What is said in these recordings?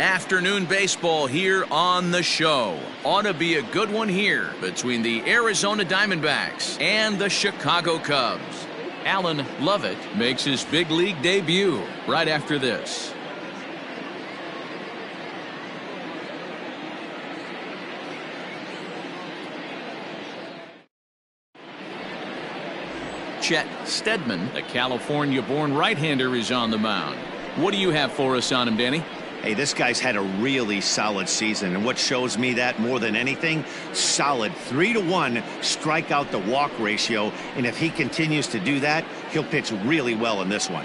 Afternoon baseball here on the show. Ought to be a good one here between the Arizona Diamondbacks and the Chicago Cubs. Alan Lovett makes his big league debut right after this. Chet Steadman, the California-born right-hander, is on the mound. What do you have for us on him, Danny? Hey, this guy's had a really solid season, and what shows me that more than anything, solid 3-to-1 strikeout to walk ratio, and if he continues to do that, he'll pitch really well in this one.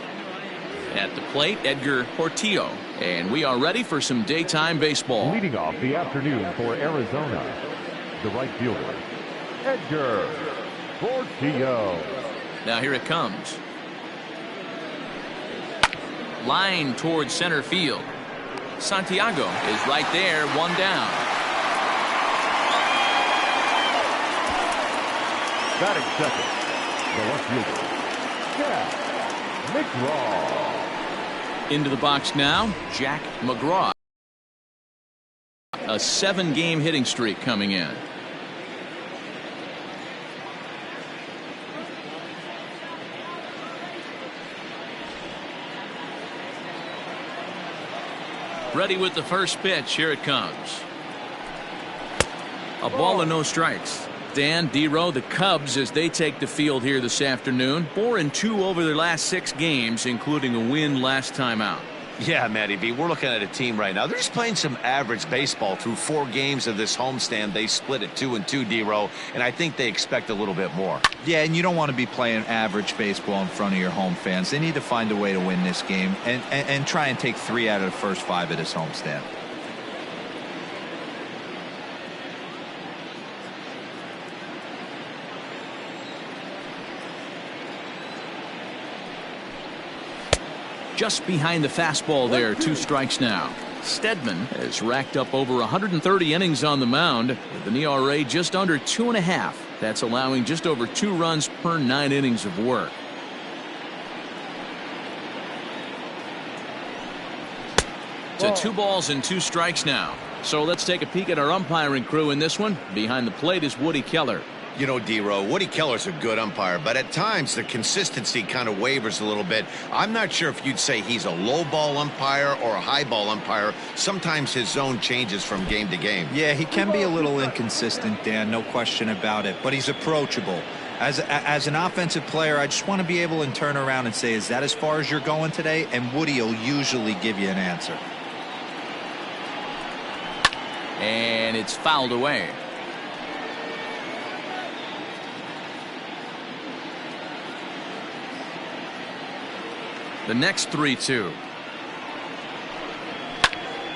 At the plate, Edgar Portillo, and we are ready for some daytime baseball. Leading off the afternoon for Arizona, the right fielder, Edgar Portillo. Now here it comes. Line towards center field. Santiago is right there, one down. Batting second, the left fielder, Jack McGraw. Into the box now, Jack McGraw. A 7-game hitting streak coming in. Ready with the first pitch. Here it comes. A ball and no strikes. Dan, D-Row, the Cubs, as they take the field here this afternoon. 4-2 over their last 6 games, including a win last time out. Yeah, Matty B, we're looking at a team right now. They're just playing some average baseball through 4 games of this homestand. They split at 2-2, D-Row, and I think they expect a little bit more. Yeah, and you don't want to be playing average baseball in front of your home fans. They need to find a way to win this game and try and take 3 out of the first 5 of this homestand. Just behind the fastball there, 2 strikes now. Steadman has racked up over 130 innings on the mound with an ERA just under 2.5. That's allowing just over 2 runs per 9 innings of work. To 2 balls and 2 strikes now. So let's take a peek at our umpiring crew in this one. Behind the plate is Woody Keller. You know, D-Row, Woody Keller's a good umpire, but at times the consistency kind of wavers a little bit. I'm not sure if you'd say he's a low ball umpire or a high ball umpire. Sometimes his zone changes from game to game. Yeah, he can be a little inconsistent, Dan, no question about it, but he's approachable. As an offensive player, I just want to be able to turn around and say, is that as far as you're going today? And Woody will usually give you an answer. And it's fouled away. The next 3-2.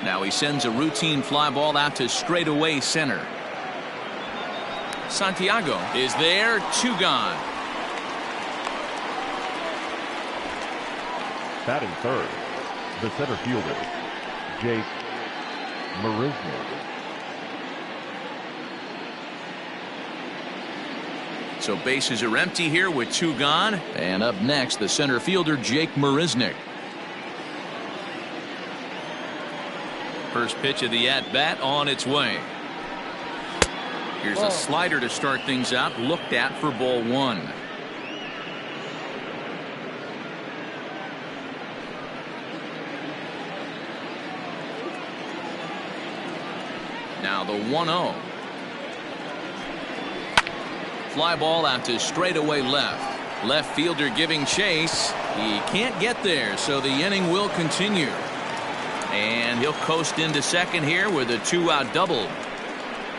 Now he sends a routine fly ball out to straightaway center. Santiago is there, 2 gone. Batting third, the center fielder, Jake Marisnick. So bases are empty here with 2 gone. And up next, the center fielder, Jake Marisnick. First pitch of the at-bat on its way. Here's a slider to start things out, looked at for ball 1. Now the 1-0. Fly ball out to straightaway left. Left fielder giving chase. He can't get there, so the inning will continue. And he'll coast into second here with a 2-out double.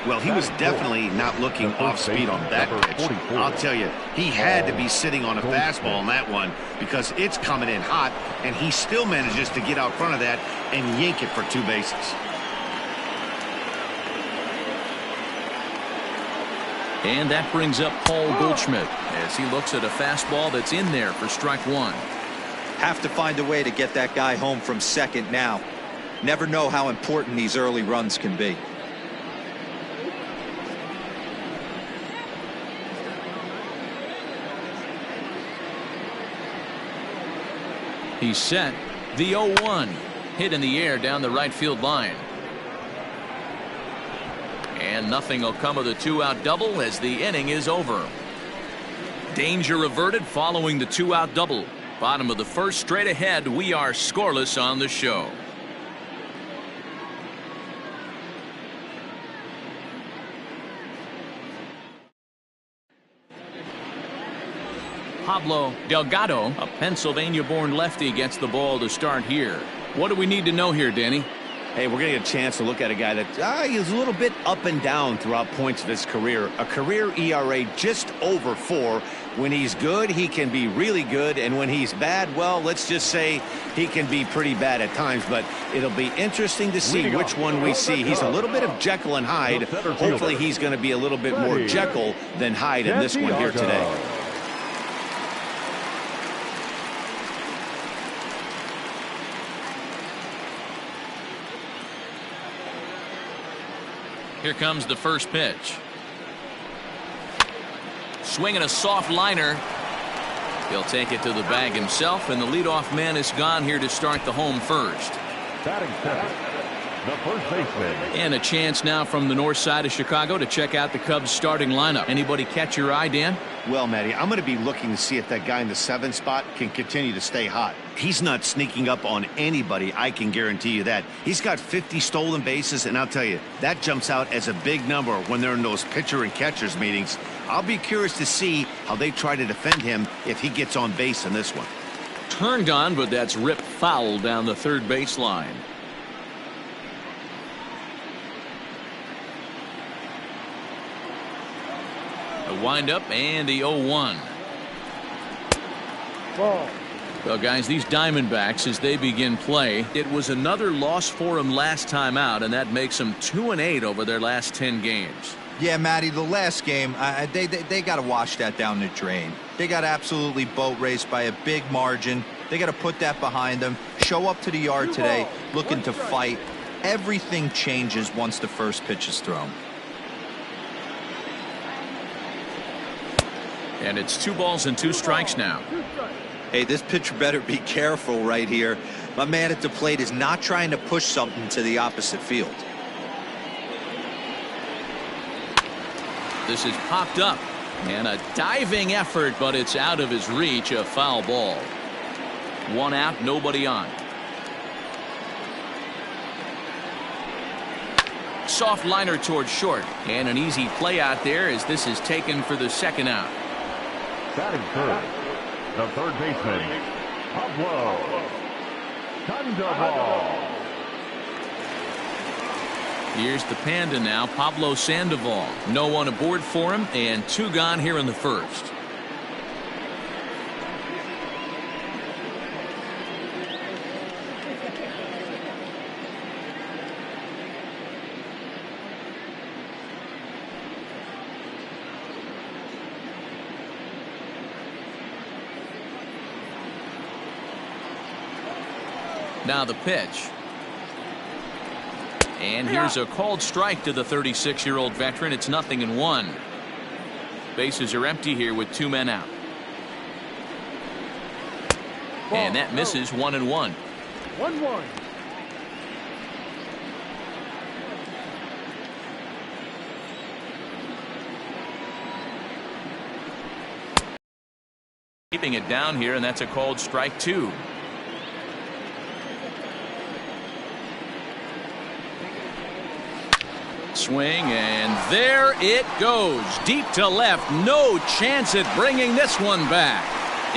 Well, he was definitely not looking off speed on that pitch. I'll tell you, he had to be sitting on a fastball on that one because it's coming in hot, and he still manages to get out front of that and yank it for 2 bases. And that brings up Paul Goldschmidt as he looks at a fastball that's in there for strike 1. Have to find a way to get that guy home from second now. Never know how important these early runs can be. He's set. The 0-1. hit in the air down the right field line. And nothing will come of the 2-out double as the inning is over. Danger averted following the 2-out double. Bottom of the first, straight ahead. We are scoreless on the show. Pablo Delgado, a Pennsylvania-born lefty, gets the ball to start here. What do we need to know here, Danny? Hey, we're going to get a chance to look at a guy that he's a little bit up and down throughout points of his career. A career ERA just over 4. When he's good, he can be really good. And when he's bad, well, let's just say he can be pretty bad at times. But it'll be interesting to see which one we see. He's a little bit of Jekyll and Hyde. Hopefully he's going to be a little bit more Jekyll than Hyde in this one here today. Here comes the first pitch. Swinging a soft liner. He'll take it to the bag himself, and the leadoff man is gone here to start the home first. Batting second, the first baseman. And a chance now from the north side of Chicago to check out the Cubs starting lineup. Anybody catch your eye, Dan? Well, Matty, I'm going to be looking to see if that guy in the 7th spot can continue to stay hot. He's not sneaking up on anybody, I can guarantee you that. He's got 50 stolen bases, and I'll tell you, that jumps out as a big number when they're in those pitcher and catchers meetings. I'll be curious to see how they try to defend him if he gets on base in this one. Turned on, but that's ripped foul down the third baseline. A windup and the 0-1. Ball. Well, guys, these Diamondbacks, as they begin play, it was another loss for them last time out, and that makes them 2-8 over their last 10 games. Yeah, Matty, the last game, they got to wash that down the drain. They got absolutely boat raced by a big margin. They got to put that behind them, show up to the yard today, looking to fight. Everything changes once the first pitch is thrown. And it's 2 balls and 2 strikes now. Hey, this pitcher better be careful right here. My man at the plate is not trying to push something to the opposite field. This is popped up, and a diving effort, but it's out of his reach. A foul ball. 1 out, nobody on. Soft liner towards short, and an easy play out there as this is taken for the 2nd out. Batting third, the third baseman, Pablo Sandoval. Here's the Panda now, Pablo Sandoval. No one aboard for him, and 2 gone here in the first. Now the pitch. And here's a called strike to the 36-year-old veteran. It's 0-1. Bases are empty here with 2 men out. And that misses. 1-1. 1-1. Keeping it down here, and that's a called strike 2. Swing, and there it goes. Deep to left. No chance at bringing this one back.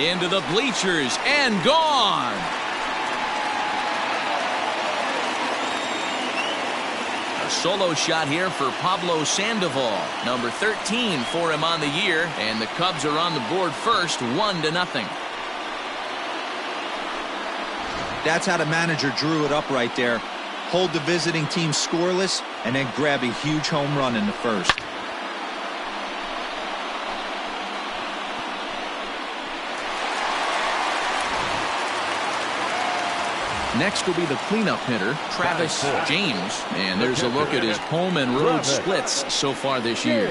Into the bleachers and gone. A solo shot here for Pablo Sandoval. Number 13 for him on the year, and the Cubs are on the board first, 1-0. That's how the manager drew it up right there. Hold the visiting team scoreless, and then grab a huge home run in the first. Next will be the cleanup hitter, Travis James. And there's a look at his home and road splits so far this year.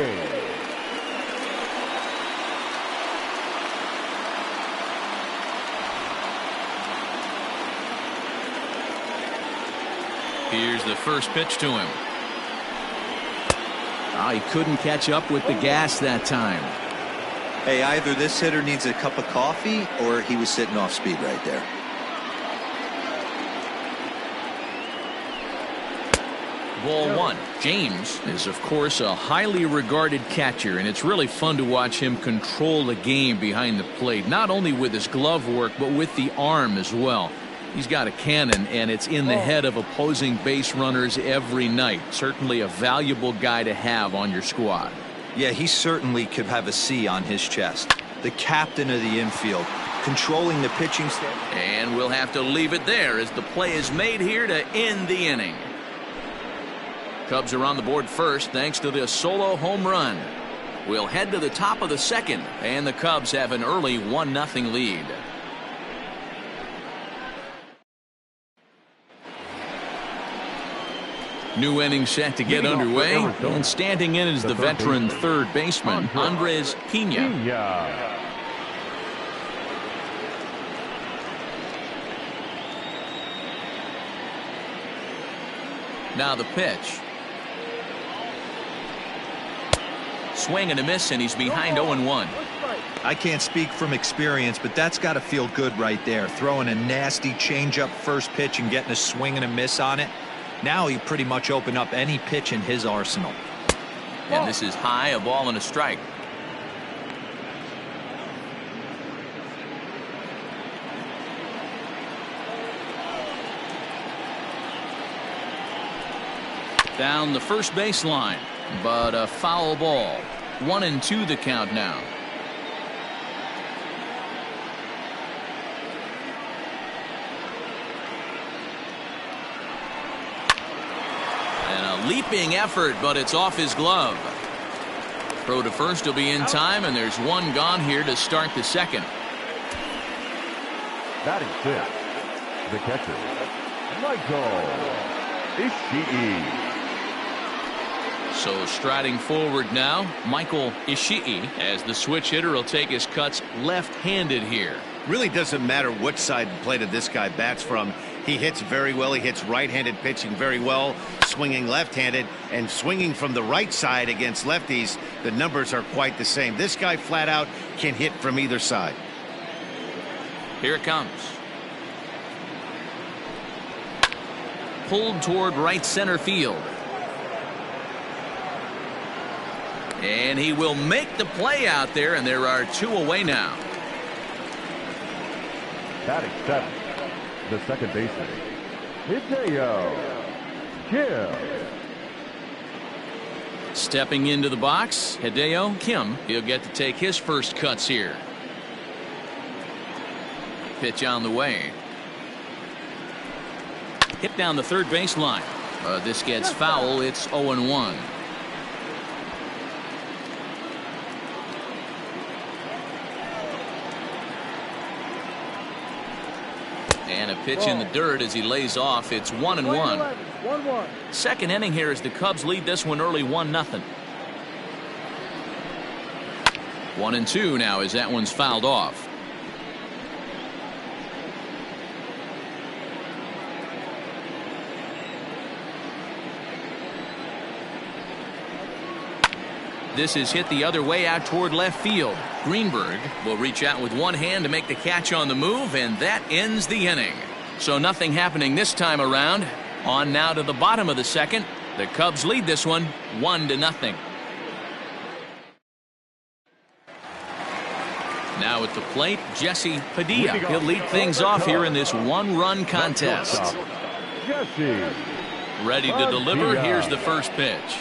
Here's the first pitch to him. Oh, he couldn't catch up with the gas that time. Hey, either this hitter needs a cup of coffee or he was sitting off speed right there. Ball one. James is, of course, a highly regarded catcher, and it's really fun to watch him control the game behind the plate, not only with his glove work, but with the arm as well. He's got a cannon, and it's in the head of opposing base runners every night. Certainly a valuable guy to have on your squad. Yeah, he certainly could have a C on his chest. The captain of the infield, controlling the pitching staff. And we'll have to leave it there as the play is made here to end the inning. Cubs are on the board first thanks to the solo home run. We'll head to the top of the second, and the Cubs have an early 1-0 lead. New inning set to get underway, and standing in is the veteran third baseman, Andres Pena. Now the pitch. Swing and a miss, and he's behind 0-1. I can't speak from experience, but that's got to feel good right there. Throwing a nasty changeup first pitch and getting a swing and a miss on it. Now he pretty much opened up any pitch in his arsenal. And this is high, a ball and a strike. Down the first baseline, but a foul ball. 1-2 the count now. Leaping effort, but it's off his glove. Throw to first will be in time, and there's one gone here to start the second. Batting fifth, the catcher, Michael Ishii. So striding forward now, Michael Ishii, as the switch hitter will take his cuts left-handed here. Really doesn't matter what side of the plate this guy bats from. He hits very well. He hits right-handed pitching very well, swinging left-handed, and swinging from the right side against lefties. The numbers are quite the same. This guy flat out can hit from either side. Here it comes. Pulled toward right center field. And he will make the play out there, and there are two away now. Batting seventh, the second baseman, Hideo Kim. Stepping into the box, Hideo Kim. He'll get to take his first cuts here. Pitch on the way. Hit down the third baseline. This gets foul. It's 0-1. And a pitch in the dirt as he lays off. It's 1-1. Second inning here as the Cubs lead this one early 1-0. 1-2 now as that one's fouled off. This is hit the other way out toward left field. Greenberg will reach out with one hand to make the catch on the move, and that ends the inning. So nothing happening this time around. On now to the bottom of the second. The Cubs lead this one 1-0. Now at the plate, Jesse Padilla. He'll lead things off here in this one-run contest. Jesse. Ready to deliver. Here's the first pitch.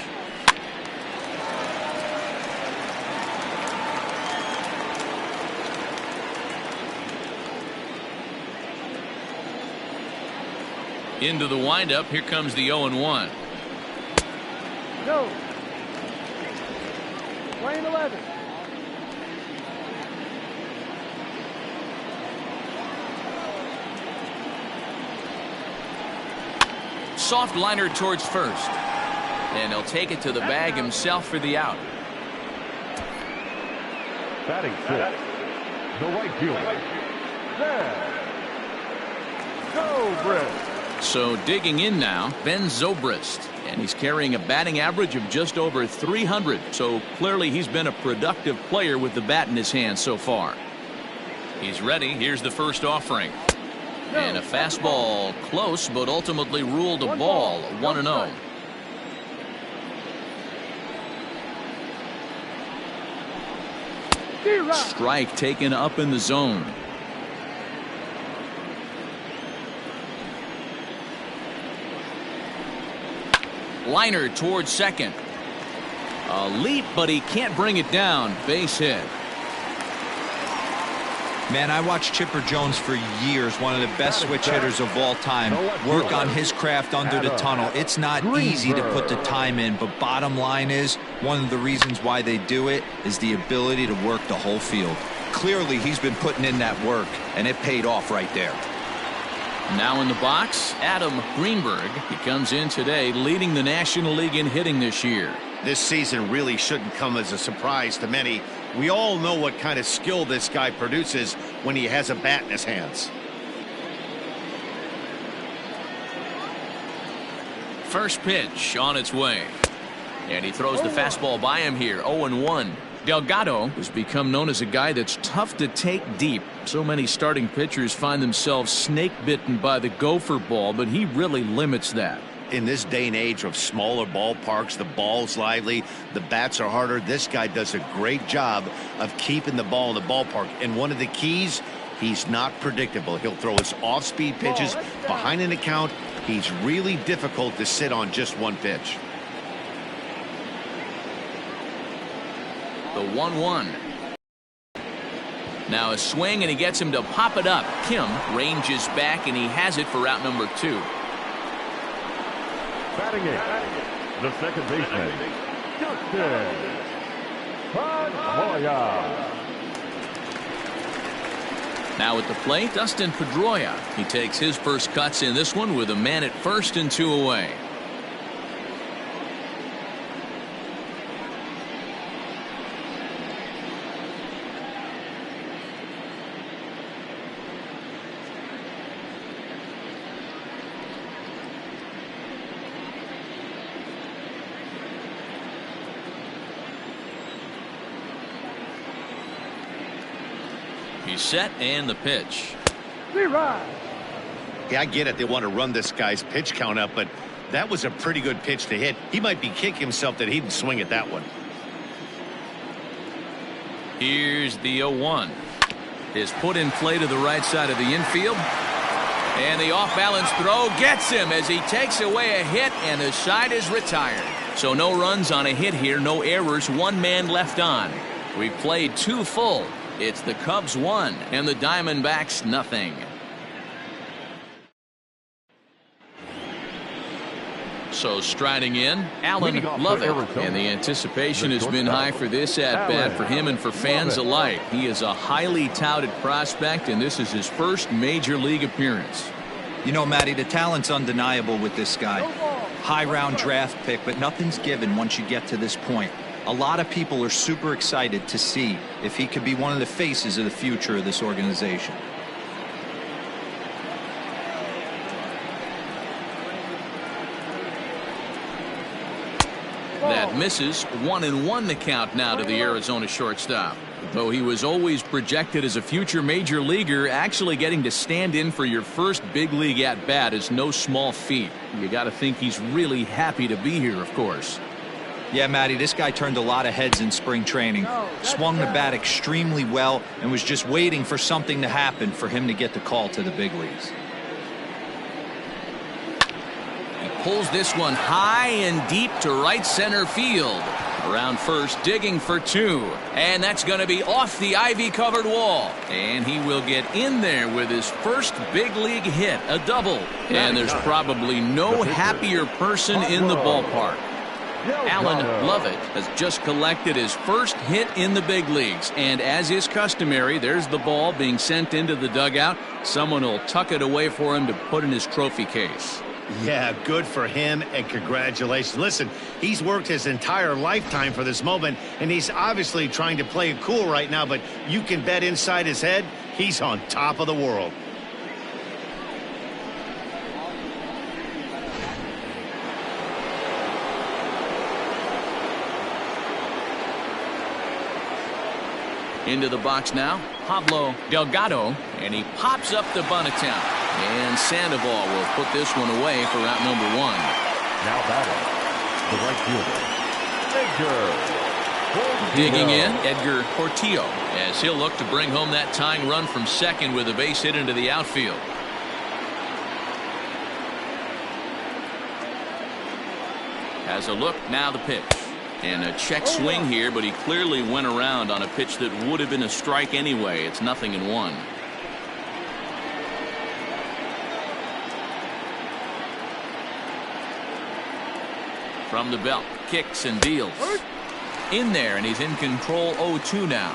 Into the windup. Here comes the 0-1. Go. Lane 11. Soft liner towards first. And he'll take it to the bag himself for the out. Batting fifth, the right fielder, there. Go, Brett. So digging in now, Ben Zobrist. And he's carrying a batting average of just over 300. So clearly he's been a productive player with the bat in his hand so far. He's ready. Here's the first offering. And a fastball close, but ultimately ruled a ball. 1-0. Strike taken up in the zone. Liner towards second. A leap, but he can't bring it down. Base hit. Man, I watched Chipper Jones for years, one of the best switch hitters of all time. Work on his craft under the tunnel. It's not easy to put the time in, but bottom line is, one of the reasons why they do it is the ability to work the whole field. Clearly, he's been putting in that work, and it paid off right there. Now in the box, Adam Greenberg. He comes in today leading the National League in hitting this year. This season really shouldn't come as a surprise to many. We all know what kind of skill this guy produces when he has a bat in his hands. First pitch on its way. And he throws the fastball by him here. 0-1. Delgado has become known as a guy that's tough to take deep. So many starting pitchers find themselves snake bitten by the gopher ball, but he really limits that. In this day and age of smaller ballparks, the ball's lively, the bats are harder. This guy does a great job of keeping the ball in the ballpark. And one of the keys, he's not predictable. He'll throw his off-speed pitches behind an account. He's really difficult to sit on just one pitch. The 1-1. Now a swing, and he gets him to pop it up. Kim ranges back, and he has it for route number 2. Batting it, the second baseman, Dustin Pedroia. Now at the plate, Dustin Pedroia. He takes his first cuts in this one with a man at first and 2 away. He's set, and the pitch. Yeah, I get it. They want to run this guy's pitch count up, but that was a pretty good pitch to hit. He might be kicking himself that he didn't swing at that one. Here's the 0-1. His put in play to the right side of the infield. And the off-balance throw gets him as he takes away a hit, and the side is retired. So no runs on a hit here, no errors, 1 man left on. We've played 2 full. It's the Cubs 1 and the Diamondbacks nothing. So striding in, Alan Lovett, and the anticipation has been high for this at-bat for him and for fans alike. He is a highly touted prospect, and this is his first major league appearance. You know, Matty, the talent's undeniable with this guy. High round draft pick, but nothing's given once you get to this point. A lot of people are super excited to see if he could be one of the faces of the future of this organization. That misses. 1-1 the count now to the Arizona shortstop. Though he was always projected as a future major leaguer, actually getting to stand in for your first big league at bat is no small feat. You got to think he's really happy to be here, of course. Yeah, Matty, this guy turned a lot of heads in spring training. Swung the bat extremely well and was just waiting for something to happen for him to get the call to the big leagues. He pulls this one high and deep to right center field. Around first, digging for 2. And that's going to be off the ivy-covered wall. And he will get in there with his first big league hit, a double. And there's probably no happier person in the ballpark. Alan Lovett has just collected his first hit in the big leagues, and as is customary, there's the ball being sent into the dugout. Someone will tuck it away for him to put in his trophy case. Yeah, good for him, and congratulations. Listen, he's worked his entire lifetime for this moment, and he's obviously trying to play it cool right now, but you can bet inside his head, he's on top of the world. Into the box now, Pablo Delgado, and he pops up the bunt attempt. And Sandoval will put this one away for out number 1. Now batting, the right fielder, Edgar. Digging in, Edgar Portillo, as he'll look to bring home that tying run from second with a base hit into the outfield. Has a look, now the pitch. And a check swing here, but he clearly went around on a pitch that would have been a strike anyway. It's 0-1. From the belt, kicks and deals. In there, and he's in control. 0-2 now.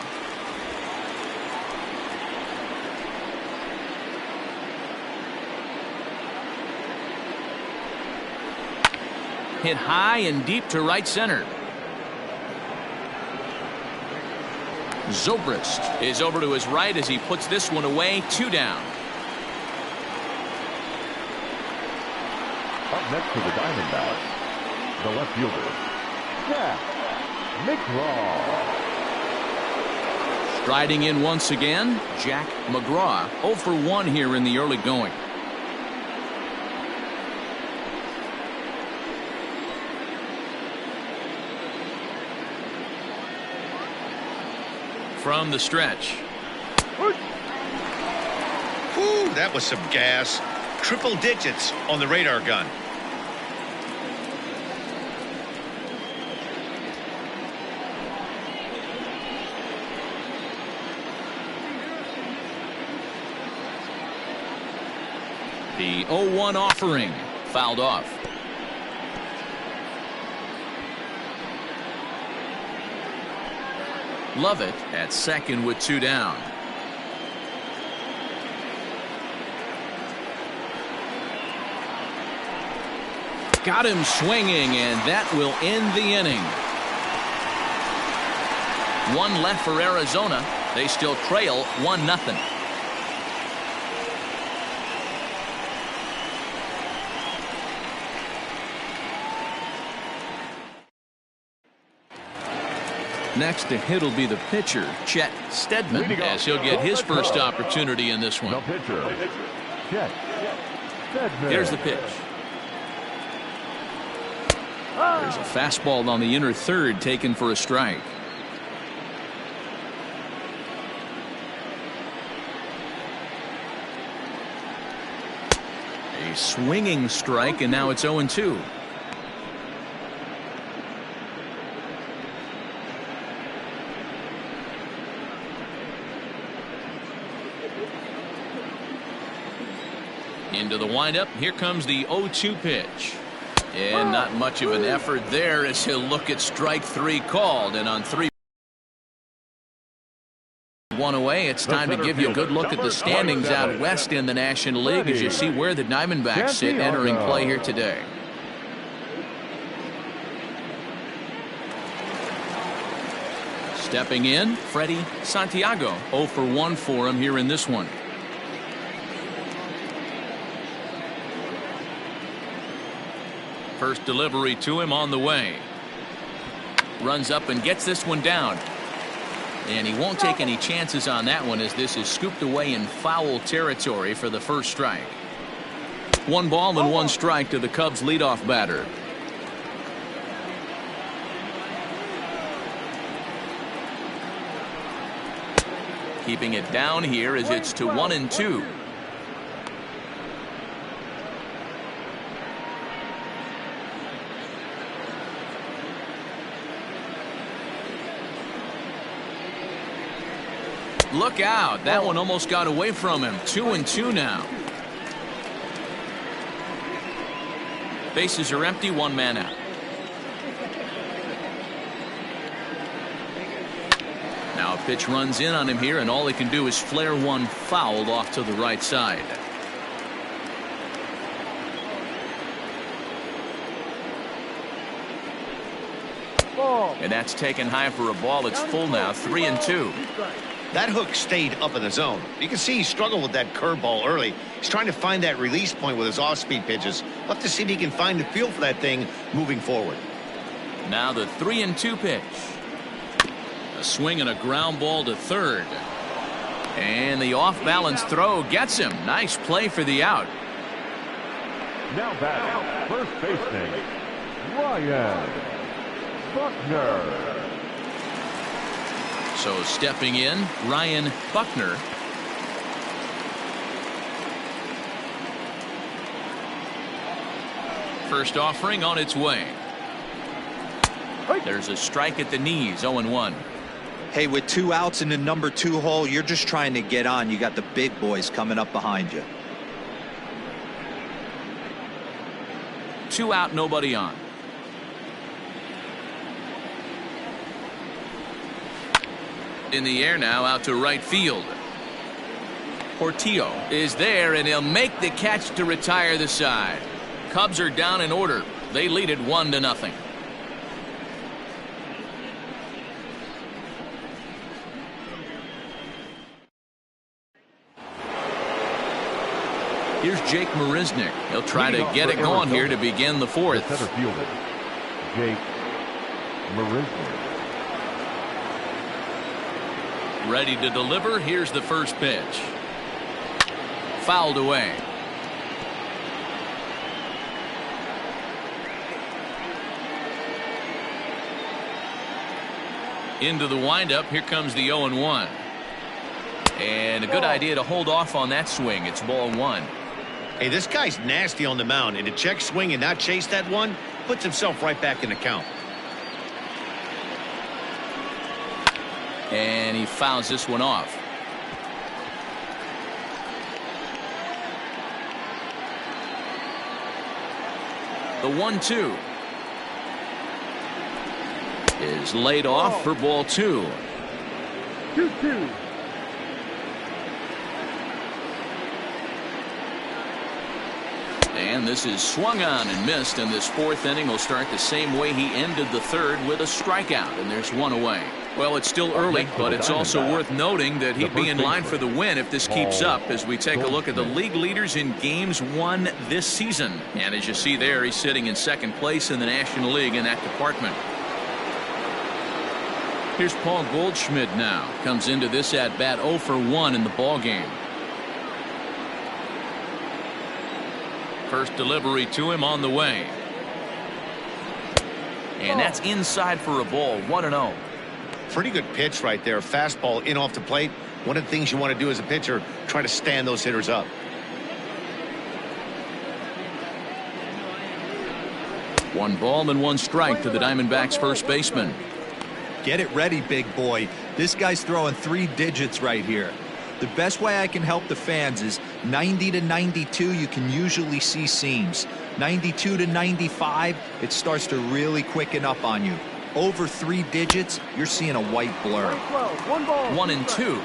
Hit high and deep to right center. Zobrist is over to his right as he puts this one away. 2 down. Up next for the Diamondbacks, the left fielder, Jack McGraw. Striding in once again, Jack McGraw. 0 for 1 here in the early going. From the stretch. Whew, that was some gas. Triple digits on the radar gun. The 0-1 offering fouled off. Lovett at second with 2 down. Got him swinging, and that will end the inning. 1 left for Arizona. They still trail 1-0. Next to hit will be the pitcher, Chet Steadman, as he'll get his first opportunity in this one. The pitcher, Chet Steadman. Here's the pitch. There's a fastball on the inner third taken for a strike. A swinging strike, and now it's 0-2. Into the windup. Here comes the 0-2 pitch. And not much of an effort there as he'll look at strike 3 called. And on 3-1 away, it's time to give you a good look at the standings out west in the National League as you see where the Diamondbacks sit entering play here today. Stepping in, Freddie Santiago. 0 for 1 for him here in this one. First delivery to him on the way. Runs up and gets this one down. And he won't take any chances on that one as this is scooped away in foul territory for the first strike. 1 ball and 1 strike to the Cubs leadoff batter. Keeping it down here as it's to 1-2. Look out. That one almost got away from him. 2-2 now. Bases are empty. 1 man out. Now a pitch runs in on him here, and all he can do is flare one fouled off to the right side. And that's taken high for a ball. It's full now. 3-2. That hook stayed up in the zone. You can see he struggled with that curveball early. He's trying to find that release point with his off-speed pitches. We'll have to see if he can find the feel for that thing moving forward. Now the 3-2 pitch. A swing and a ground ball to third. And the off-balance throw gets him. Nice play for the out. Now back, first baseman, Ryan Buckner. So stepping in, Ryan Buckner. First offering on its way. There's a strike at the knees, 0-1. Hey, with 2 outs in the number 2 hole, you're just trying to get on. You got the big boys coming up behind you. 2 out, nobody on. In the air now, out to right field. Portillo is there, and he'll make the catch to retire the side. Cubs are down in order. They lead it 1-0. Here's Jake Marisnick. He'll try to get it going here to begin the fourth. Center fielder, Jake Marisnick. Ready to deliver. Here's the first pitch. Fouled away. Into the windup. Here comes the 0-1. And a good idea to hold off on that swing. It's ball 1. Hey, this guy's nasty on the mound, and to check swing and not chase that one puts himself right back in the count. And he fouls this one off. The 1-2 is laid off for ball 2. 2-2. And this is swung on and missed, and this fourth inning will start the same way he ended the third, with a strikeout, and there's one away. Well, it's still early, but it's also worth noting that he'd be in line for the win if this keeps up, as we take a look at the league leaders in games won this season. And as you see there, he's sitting in second place in the National League in that department. Here's Paul Goldschmidt now. Comes into this at-bat 0 for 1 in the ballgame. First delivery to him on the way. And that's inside for a ball. 1-0. Pretty good pitch right there. Fastball in off the plate. One of the things you want to do as a pitcher, try to stand those hitters up. One ball and one strike to the Diamondbacks first baseman. Get it ready, big boy. This guy's throwing 3 digits right here. The best way I can help the fans is 90 to 92, you can usually see seams. 92 to 95, it starts to really quicken up on you. Over 3 digits, you're seeing a white blur. 1 ball. 1-2.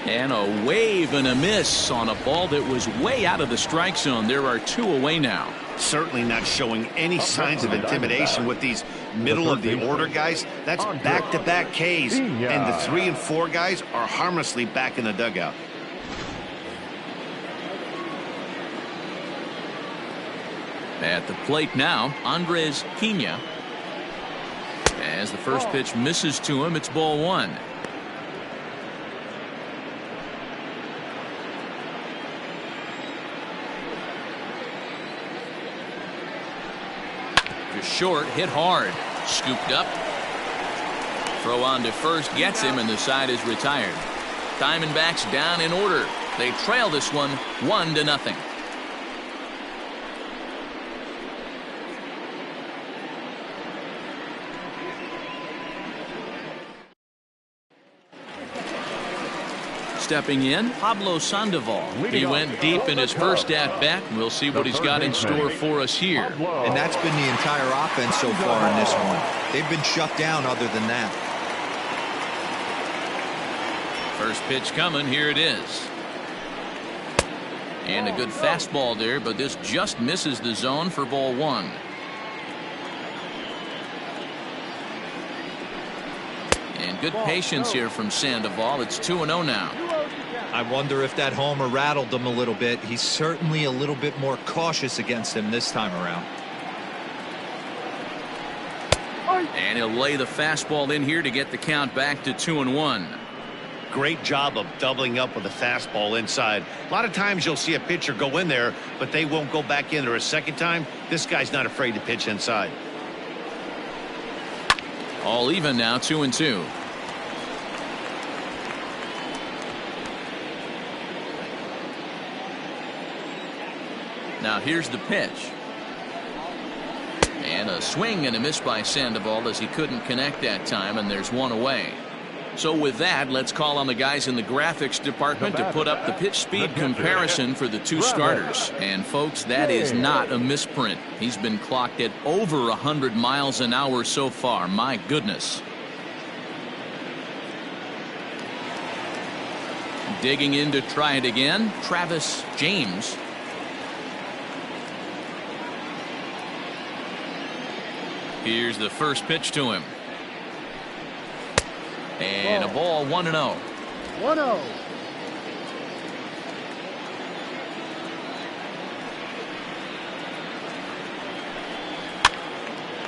And a wave and a miss on a ball that was way out of the strike zone. There are 2 away now. Certainly not showing any signs of intimidation with these middle of the order guys. That's back-to-back Ks, and the 3 and 4 guys are harmlessly back in the dugout. At the plate now, Andres Pena. As the first pitch misses to him, it's ball 1. Short, hit hard, scooped up. Throw on to first gets him, and the side is retired. Diamondbacks down in order. They trail this one 1-0. Stepping in, Pablo Sandoval. He went deep in his first at-bat. We'll see what he's got in store for us here. And that's been the entire offense so far in this one. They've been shut down other than that. First pitch coming. Here it is. And a good fastball there, but this just misses the zone for ball 1. And good patience here from Sandoval. It's 2-0 now. I wonder if that homer rattled him a little bit. He's certainly a little bit more cautious against him this time around. And he'll lay the fastball in here to get the count back to 2-1. Great job of doubling up with a fastball inside. A lot of times you'll see a pitcher go in there, but they won't go back in there a second time. This guy's not afraid to pitch inside. All even now, 2-2. Now here's the pitch. And a swing and a miss by Sandoval as he couldn't connect that time, and there's one away. So with that, let's call on the guys in the graphics department to put up the pitch speed comparison for the two starters. And folks, that is not a misprint. He's been clocked at over 100 miles an hour so far. My goodness. Digging in to try it again, Travis James. Here's the first pitch to him. And a ball, 1-0. 1-0.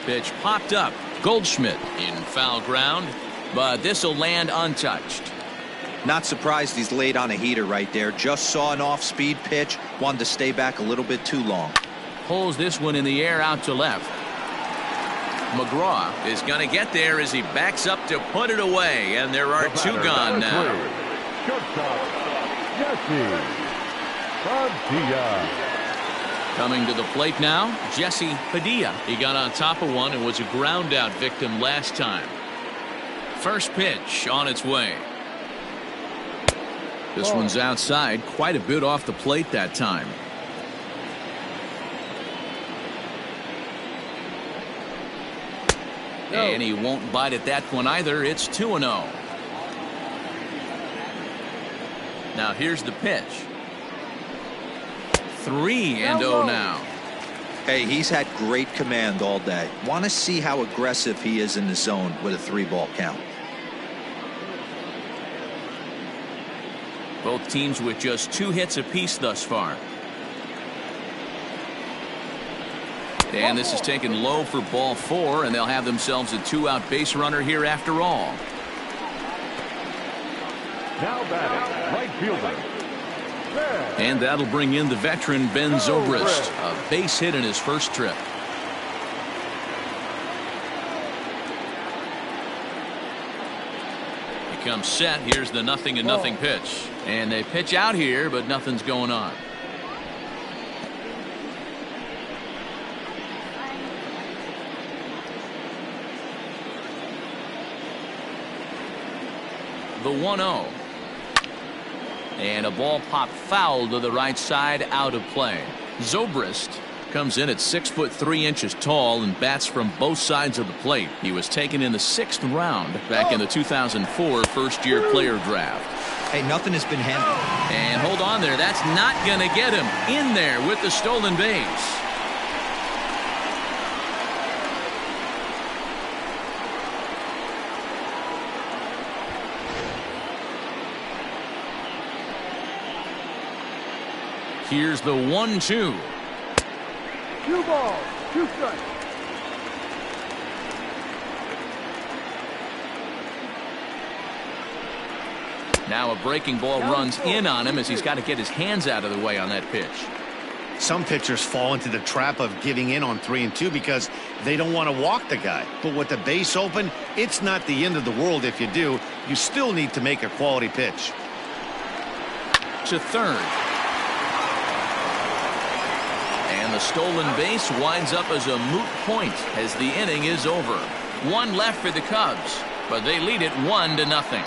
Pitch popped up. Goldschmidt in foul ground, but this will land untouched. Not surprised he's laid on a heater right there. Just saw an off-speed pitch. Wanted to stay back a little bit too long. Pulls this one in the air out to left. McGraw is going to get there as he backs up to put it away, and there are two gone now. Coming to the plate now, Jesse Padilla. He got on top of one and was a ground out victim last time. First pitch on its way. This one's outside, quite a bit off the plate that time. And he won't bite at that one either. It's 2-0. Now here's the pitch. 3-0 now. Hey, he's had great command all day. Want to see how aggressive he is in the zone with a 3-ball count. Both teams with just 2 hits apiece thus far. And this is taken low for ball 4, and they'll have themselves a 2-out base runner here after all. Now batting, right fielder. And that'll bring in the veteran Ben Zobrist, a base hit in his first trip. He comes set. Here's the 0-0 pitch. And they pitch out here, but nothing's going on. The 1-0. And a ball popped foul to the right side, out of play. Zobrist comes in at 6'3" tall and bats from both sides of the plate. He was taken in the 6th round back in the 2004 first-year player draft. Hey, nothing has been handled. And hold on there. That's not going to get him in there with the stolen base. Here's the 1-2. 2 balls, 2 strikes. Now a breaking ball runs in on him as he's got to get his hands out of the way on that pitch. Some pitchers fall into the trap of giving in on 3-2 because they don't want to walk the guy. But with the base open, it's not the end of the world if you do. You still need to make a quality pitch. To third. And the stolen base winds up as a moot point as the inning is over. 1 left for the Cubs, but they lead it 1-0.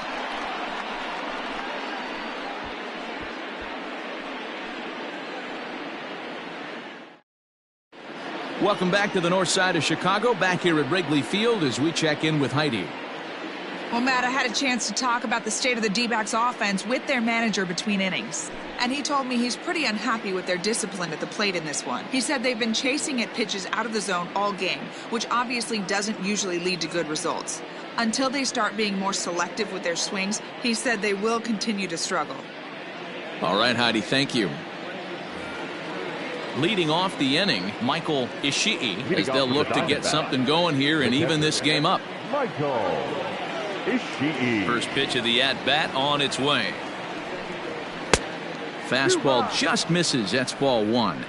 Welcome back to the north side of Chicago, back here at Wrigley Field as we check in with Heidi. Well, Matt, I had a chance to talk about the state of the D-backs offense with their manager between innings. And he told me he's pretty unhappy with their discipline at the plate in this one. He said they've been chasing at pitches out of the zone all game, which obviously doesn't usually lead to good results. Until they start being more selective with their swings, he said they will continue to struggle. All right, Heidi, thank you. Leading off the inning, Michael Ishii, as they'll look to get something going here and even this game up. Michael Ishii. First pitch of the at-bat on its way. Fastball just misses. That's ball one.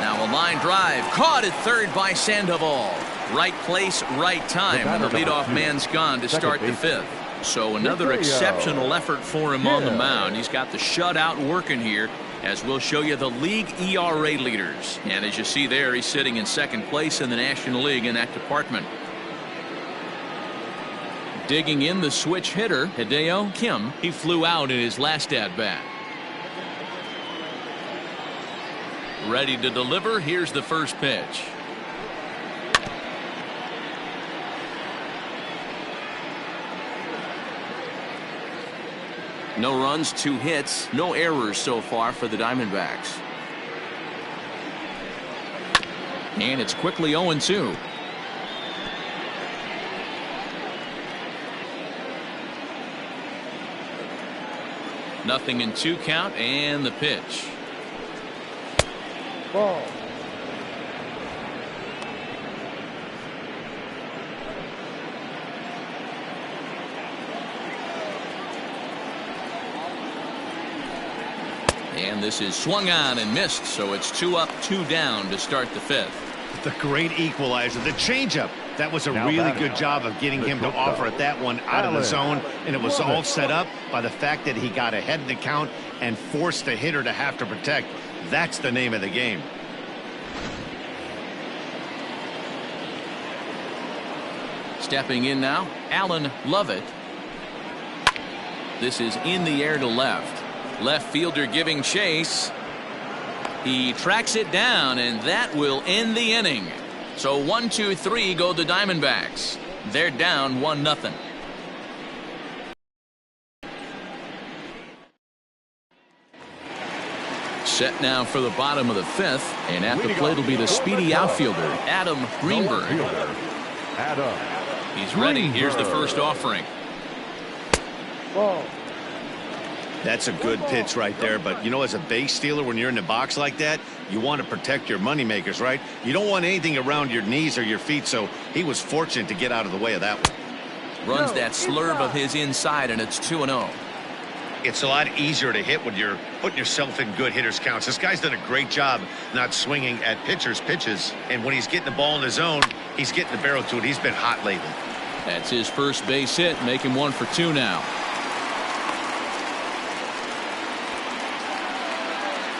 Now a line drive caught at third by Sandoval. Right place, right time, and the leadoff man's gone to start the fifth. So another exceptional effort for him on the mound. He's got the shutout working here, as we'll show you the league ERA leaders. And as you see there, he's sitting in second place in the National League in that department. Digging in the switch hitter, Hideo Kim. He flew out in his last at-bat. Ready to deliver. Here's the first pitch. No runs, 2 hits, no errors so far for the Diamondbacks. And it's quickly 0-2. Nothing in 2 count, and the pitch. Ball. And this is swung on and missed, so it's 2 up, 2 down to start the fifth. The great equalizer, the changeup. That was a really good job of getting him to offer at that one out of the zone, and it was all set up by the fact that he got ahead in the count and forced the hitter to have to protect. That's the name of the game. Stepping in now, Alan Lovett. This is in the air to left. Left fielder giving chase. He tracks it down, and that will end the inning. So 1, 2, 3 go the Diamondbacks. They're down 1-0. Set now for the bottom of the fifth, and at the plate will be the speedy outfielder, Adam Greenberg. He's ready. Here's the first offering. Ball. That's a good pitch right there, but you know, as a base stealer, when you're in the box like that, you want to protect your moneymakers, right? You don't want anything around your knees or your feet, so he was fortunate to get out of the way of that one. Runs that slurve of his inside, and it's 2-0. It's a lot easier to hit when you're putting yourself in good hitters counts. This guy's done a great job not swinging at pitchers' pitches, and when he's getting the ball in the zone, he's getting the barrel to it. He's been hot lately. That's his first base hit, making 1 for 2 now.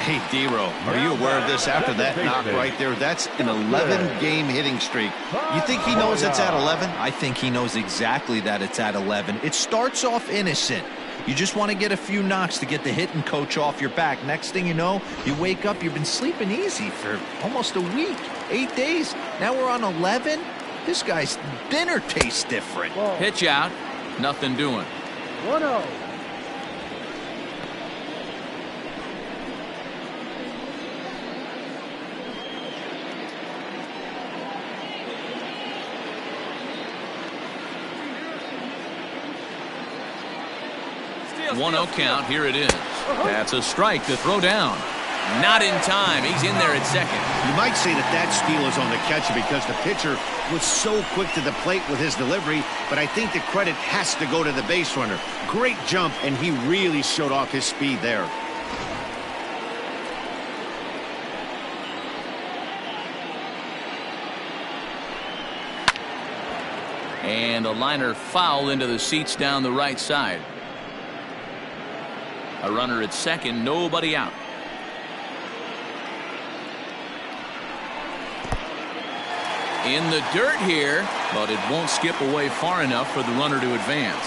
Hey, D-Row, are you aware of this after that knock right there? That's an 11-game hitting streak. You think he knows it's at 11? I think he knows exactly that it's at 11. It starts off innocent. You just want to get a few knocks to get the hitting coach off your back. Next thing you know, you wake up, you've been sleeping easy for almost a week, 8 days. Now we're on 11. This guy's dinner tastes different. Pitch out, nothing doing. 1-0. One 1-0 count. Here it is. That's a strike to throw down. Not in time. He's in there at second. You might say that steal is on the catcher because the pitcher was so quick to the plate with his delivery, but I think the credit has to go to the base runner. Great jump, and he really showed off his speed there. And a liner foul into the seats down the right side. A runner at second, nobody out. In the dirt here, but it won't skip away far enough for the runner to advance.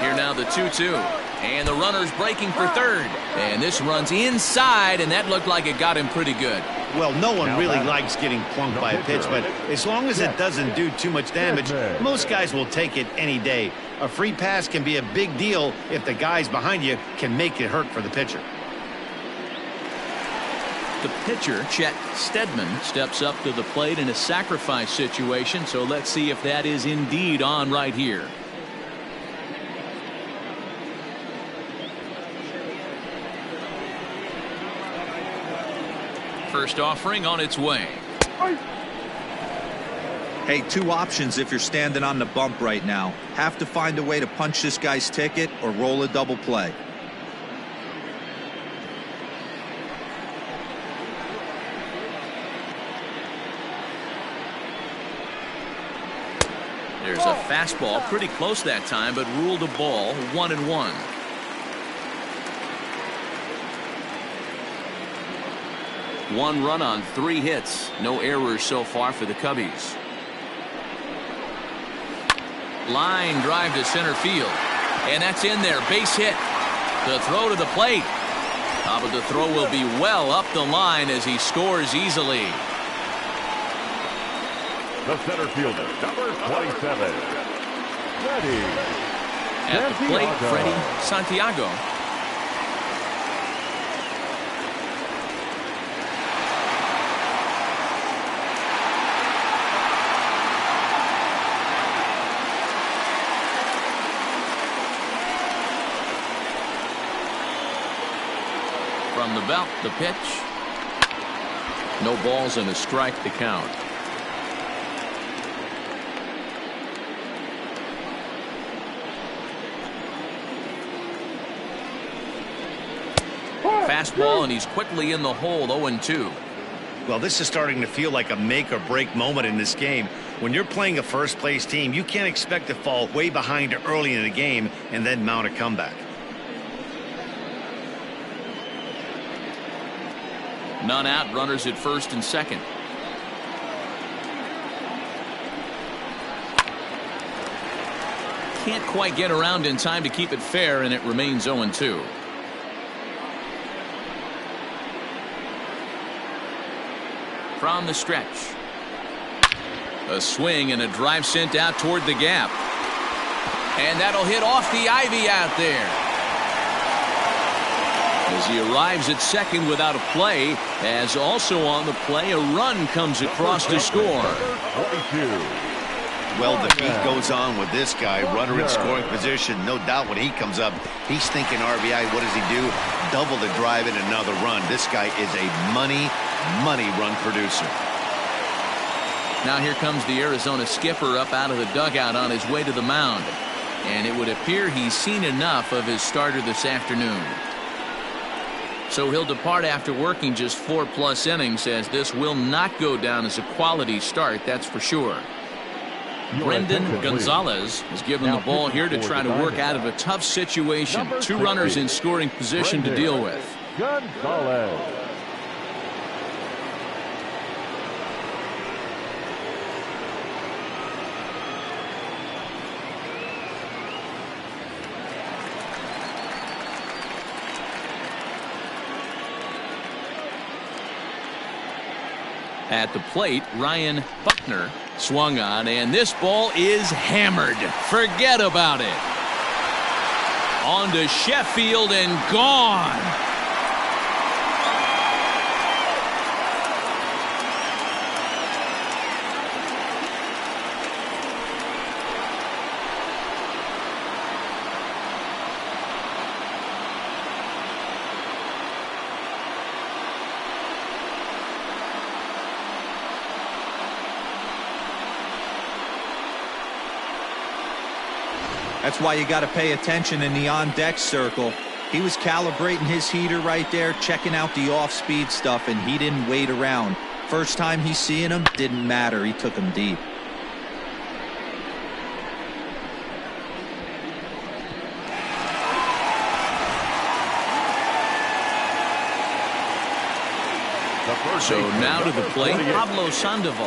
Here now the 2-2. And the runner's breaking for third. And this runs inside, and that looked like it got him pretty good. Well, no one really likes getting plunked by a pitch, but as long as it doesn't do too much damage, most guys will take it any day. A free pass can be a big deal if the guys behind you can make it hurt for the pitcher. the pitcher, Chet Steadman, steps up to the plate in a sacrifice situation. So let's see if that is indeed on right here. First offering on its way. Hey, two options if you're standing on the bump right now. Have to find a way to punch this guy's ticket or roll a double play. There's a fastball pretty close that time, but ruled a ball, 1-1. One run on 3 hits. No errors so far for the Cubbies. Line drive to center field. And that's in there. Base hit. The throw to the plate. But the throw will be well up the line as he scores easily. The center fielder, number 27, Freddie. At the plate, Freddie Santiago. From the belt, the pitch. No balls and a strike to count. Fastball, and he's quickly in the hole, 0-2. Well, this is starting to feel like a make or break moment in this game. When you're playing a first place team, you can't expect to fall way behind early in the game and then mount a comeback. None out, runners at first and second. Can't quite get around in time to keep it fair, and it remains 0-2. From the stretch. A swing and a drive sent out toward the gap. And that'll hit off the ivy out there. As he arrives at second without a play, as also on the play, a run comes across to score. Well, the beat goes on with this guy, runner in scoring position. No doubt when he comes up, he's thinking RBI. What does he do? Double the drive and another run. This guy is a money run producer. Now here comes the Arizona skipper up out of the dugout on his way to the mound. And it would appear he's seen enough of his starter this afternoon. So he'll depart after working just 4+ innings, as this will not go down as a quality start, that's for sure. Brendan Gonzalez is given the ball here to try to work out of a tough situation. 2 runners in scoring position to deal with. Gonzalez. At the plate, Ryan Buckner swung on, and this ball is hammered. Forget about it. On to Sheffield and gone. That's why you got to pay attention in the on-deck circle. He was calibrating his heater right there, checking out the off-speed stuff, and he didn't wait around. First time he's seeing him, didn't matter. He took him deep. So now to the plate, Pablo Sandoval.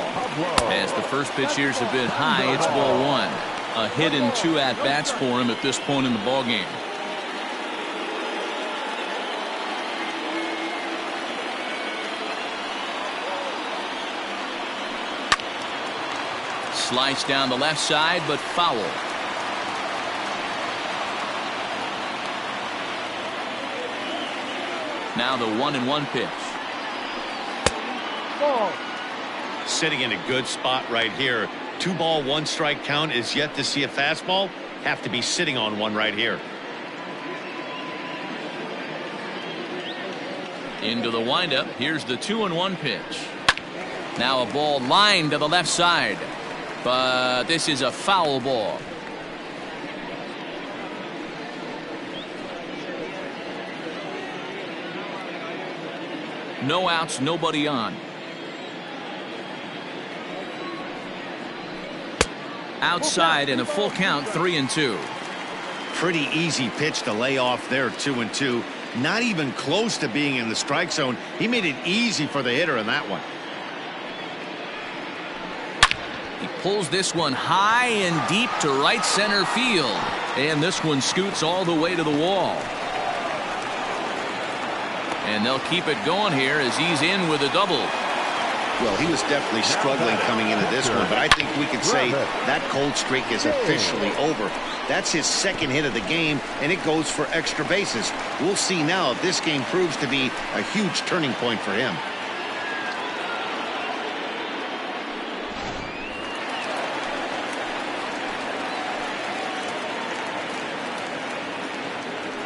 As the first pitch here's a bit high, it's ball 1. A hit and 2 at-bats for him at this point in the ballgame. Slice down the left side, but foul. Now the 1-1 pitch. Ball. Sitting in a good spot right here. 2-ball, 1-strike count is yet to see a fastball. Have to be sitting on one right here. Into the windup. Here's the 2-1 pitch. Now a ball lined to the left side, but this is a foul ball. No outs, nobody on. Outside and a full count, 3-2. Pretty easy pitch to lay off there, 2-2. Not even close to being in the strike zone. He made it easy for the hitter in that one. He pulls this one high and deep to right center field. And this one scoots all the way to the wall. And they'll keep it going here as he's in with a double. Well, he was definitely struggling coming into this one, but I think we could say that cold streak is officially over. That's his second hit of the game, and it goes for extra bases. We'll see now if this game proves to be a huge turning point for him.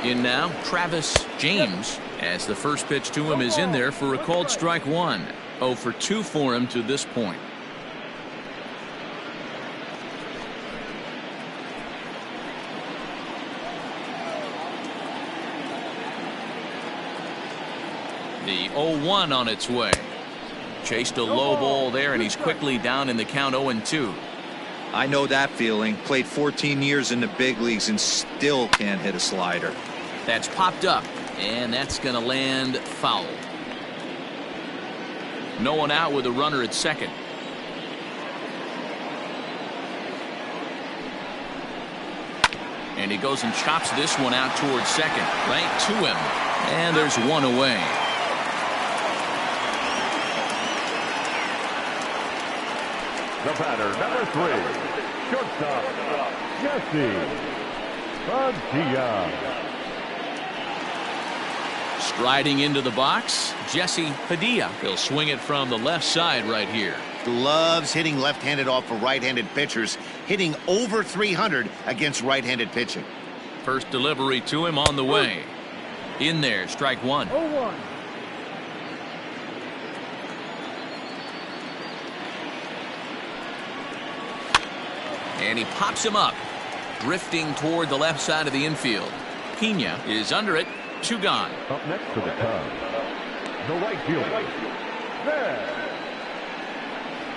In now, Travis James, as the first pitch to him is in there for a called strike one. 0 for 2 for him to this point. The 0-1 on its way. Chased a low ball there, and he's quickly down in the count 0-2. I know that feeling. Played 14 years in the big leagues and still can't hit a slider. That's popped up, and that's going to land foul. No one out with a runner at second. And he goes and chops this one out towards second, right to him. And there's one away. The batter, number 3, shortstop, Jesse Striding into the box, Jesse Padilla. He'll swing it from the left side right here. Loves hitting left-handed off of right-handed pitchers, hitting over 300 against right-handed pitching. First delivery to him on the way. In there, strike one. 0-1. And he pops him up, drifting toward the left side of the infield. Pena is under it. 2 gone. Up next for the Cubs, the right fielder,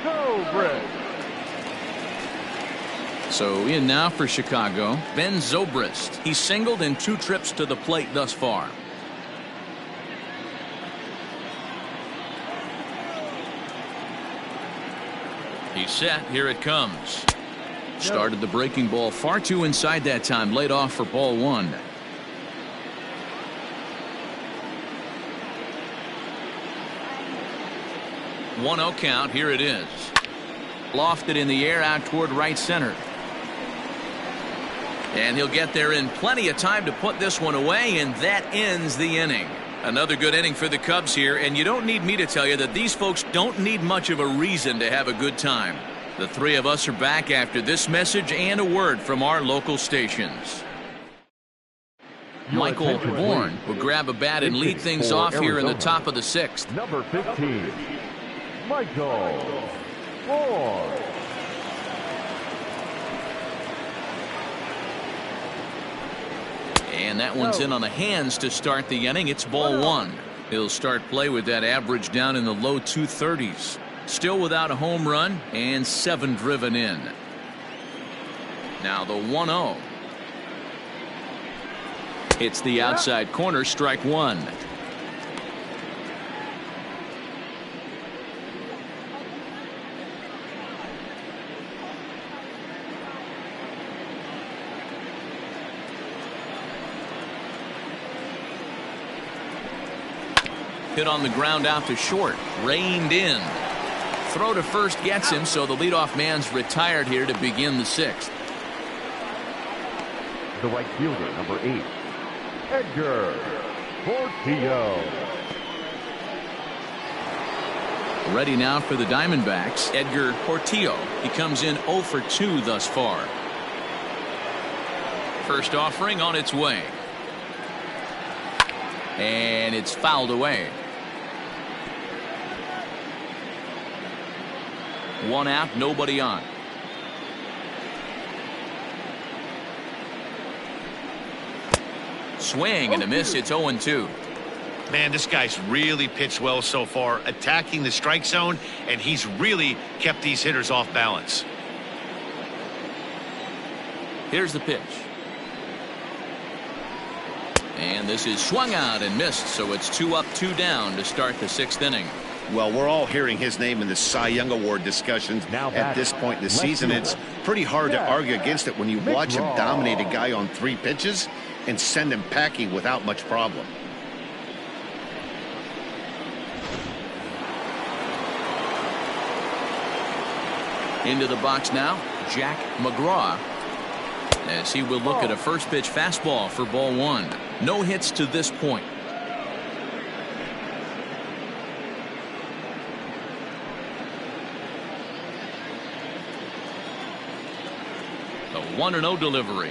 Zobrist. So in now for Chicago, Ben Zobrist. He's singled in 2 trips to the plate thus far. He's set. Here it comes. Started the breaking ball far too inside that time. Laid off for ball 1. One 0 count. Here it is. Lofted in the air out toward right center. And he'll get there in plenty of time to put this one away, and that ends the inning. Another good inning for the Cubs here, and you don't need me to tell you that these folks don't need much of a reason to have a good time. The 3 of us are back after this message and a word from our local stations. Michael Bourne will grab a bat and lead things off here in the top of the 6th. Number 15, Michael Bourne. And that one's in on the hands to start the inning. It's ball 1. He'll start play with that average down in the low 230s. Still without a home run and 7 driven in. Now the 1-0. It's the outside corner, strike 1. Hit on the ground out to short. Reined in. Throw to first gets him, so the leadoff man's retired here to begin the 6th. The right fielder, number 8, Edgar Portillo. Ready now for the Diamondbacks, Edgar Portillo. He comes in 0 for 2 thus far. First offering on its way. And it's fouled away. 1 out, nobody on. Swing and a miss. It's 0-2. Man, this guy's really pitched well so far, attacking the strike zone, and he's really kept these hitters off balance. Here's the pitch. And this is swung out and missed, so it's 2 up, 2 down to start the 6th inning. Well, we're all hearing his name in the Cy Young Award discussions at this point in the season. It's pretty hard to argue against it when you watch him dominate a guy on 3 pitches and send him packing without much problem. Into the box now, Jack McGraw, as he will look at a first pitch fastball for ball 1. No hits to this point. The 1-0 delivery.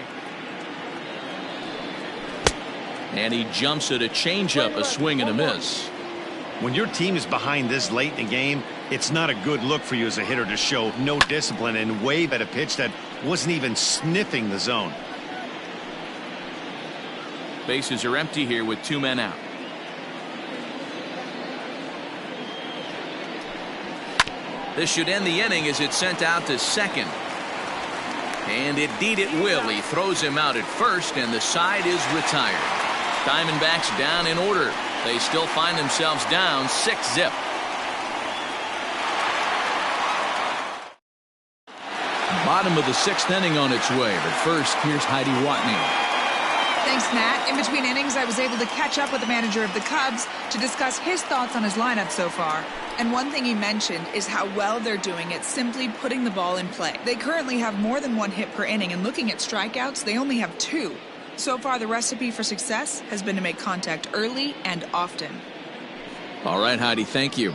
And he jumps at a changeup, a swing and a miss. When your team is behind this late in the game, it's not a good look for you as a hitter to show no discipline and wave at a pitch that wasn't even sniffing the zone. Bases are empty here with 2 men out. This should end the inning as it's sent out to second. And indeed it will. He throws him out at first, and the side is retired. Diamondbacks down in order. They still find themselves down 6-0. Bottom of the 6th inning on its way, but first, here's Heidi Watney. Thanks, Matt. In between innings, I was able to catch up with the manager of the Cubs to discuss his thoughts on his lineup so far. And one thing he mentioned is how well they're doing at simply putting the ball in play. They currently have more than 1 hit per inning, and looking at strikeouts, they only have 2. So far, the recipe for success has been to make contact early and often. All right, Heidi, thank you.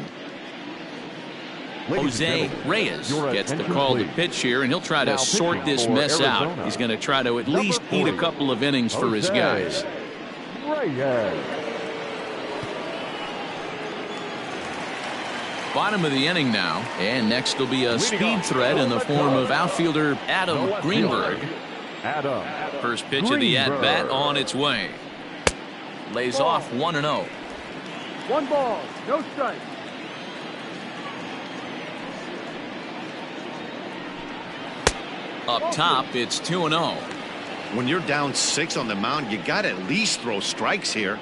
Jose Reyes gets the call to pitch here, and he'll try to sort this mess out. He's going to try to at least eat a couple of innings for his guys. Bottom of the inning now, and next will be a speed threat in the form of outfielder Adam Greenberg. First pitch of the at-bat on its way. Lays off 1-0. 1 ball, no strike. Up top, it's 2-0. When you're down 6 on the mound, you got to at least throw strikes here.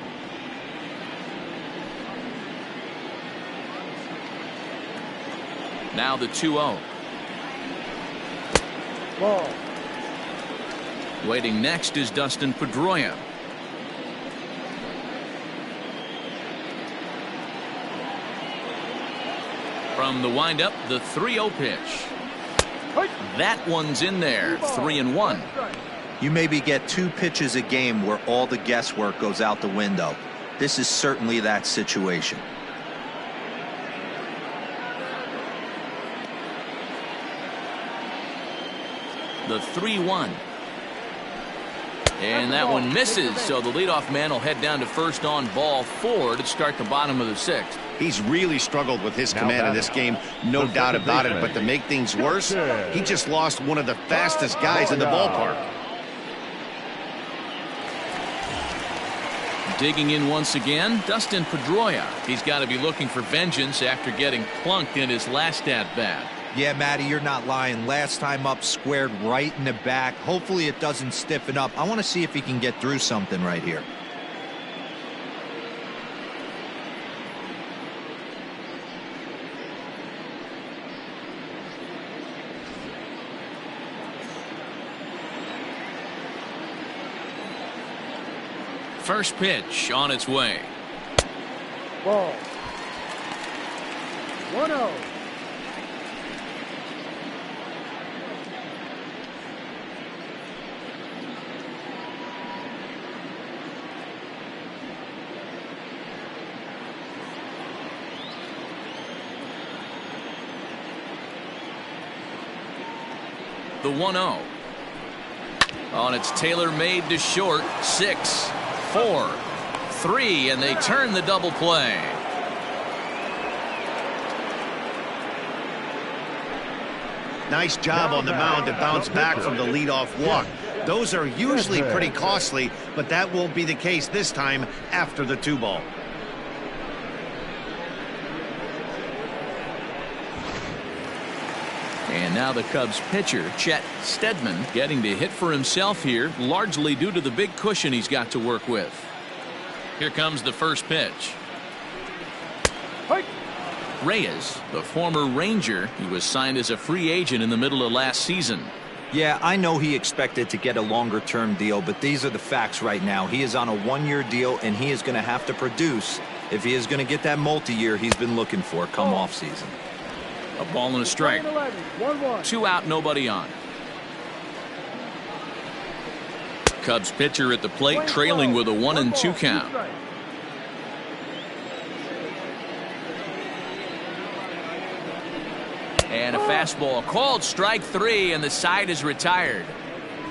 Now the 2-0. Ball. Waiting next is Dustin Pedroia. From the windup, the 3-0 pitch. That one's in there. 3-1. You maybe get 2 pitches a game where all the guesswork goes out the window. This is certainly that situation. The 3-1. And that one misses, so the leadoff man will head down to first on ball 4 to start the bottom of the 6th. He's really struggled with his command in this game, no doubt about it. But to make things worse, he just lost one of the fastest guys in the ballpark. Digging in once again, Dustin Pedroia. He's got to be looking for vengeance after getting plunked in his last at-bat. Yeah, Matty, you're not lying. Last time up, squared right in the back. Hopefully it doesn't stiffen up. I want to see if he can get through something right here. First pitch on its way. Ball. 1-0. The 1-0. Oh, and it's tailor-made to short. 6, 4, 3, and they turn the double play. Nice job on the mound to bounce back from the leadoff walk. Those are usually pretty costly, but that won't be the case this time after the 2-ball. And now the Cubs pitcher, Chet Steadman, getting to hit for himself here, largely due to the big cushion he's got to work with. Here comes the first pitch. Reyes, the former Ranger, he was signed as a free agent in the middle of last season. Yeah, I know he expected to get a longer-term deal, but these are the facts right now. He is on a one-year deal, and he is going to have to produce if he is going to get that multi-year he's been looking for come off-season. A ball and a strike. 2 out, nobody on. Cubs pitcher at the plate, trailing with a 1-2 count. And a fastball called strike 3, and the side is retired.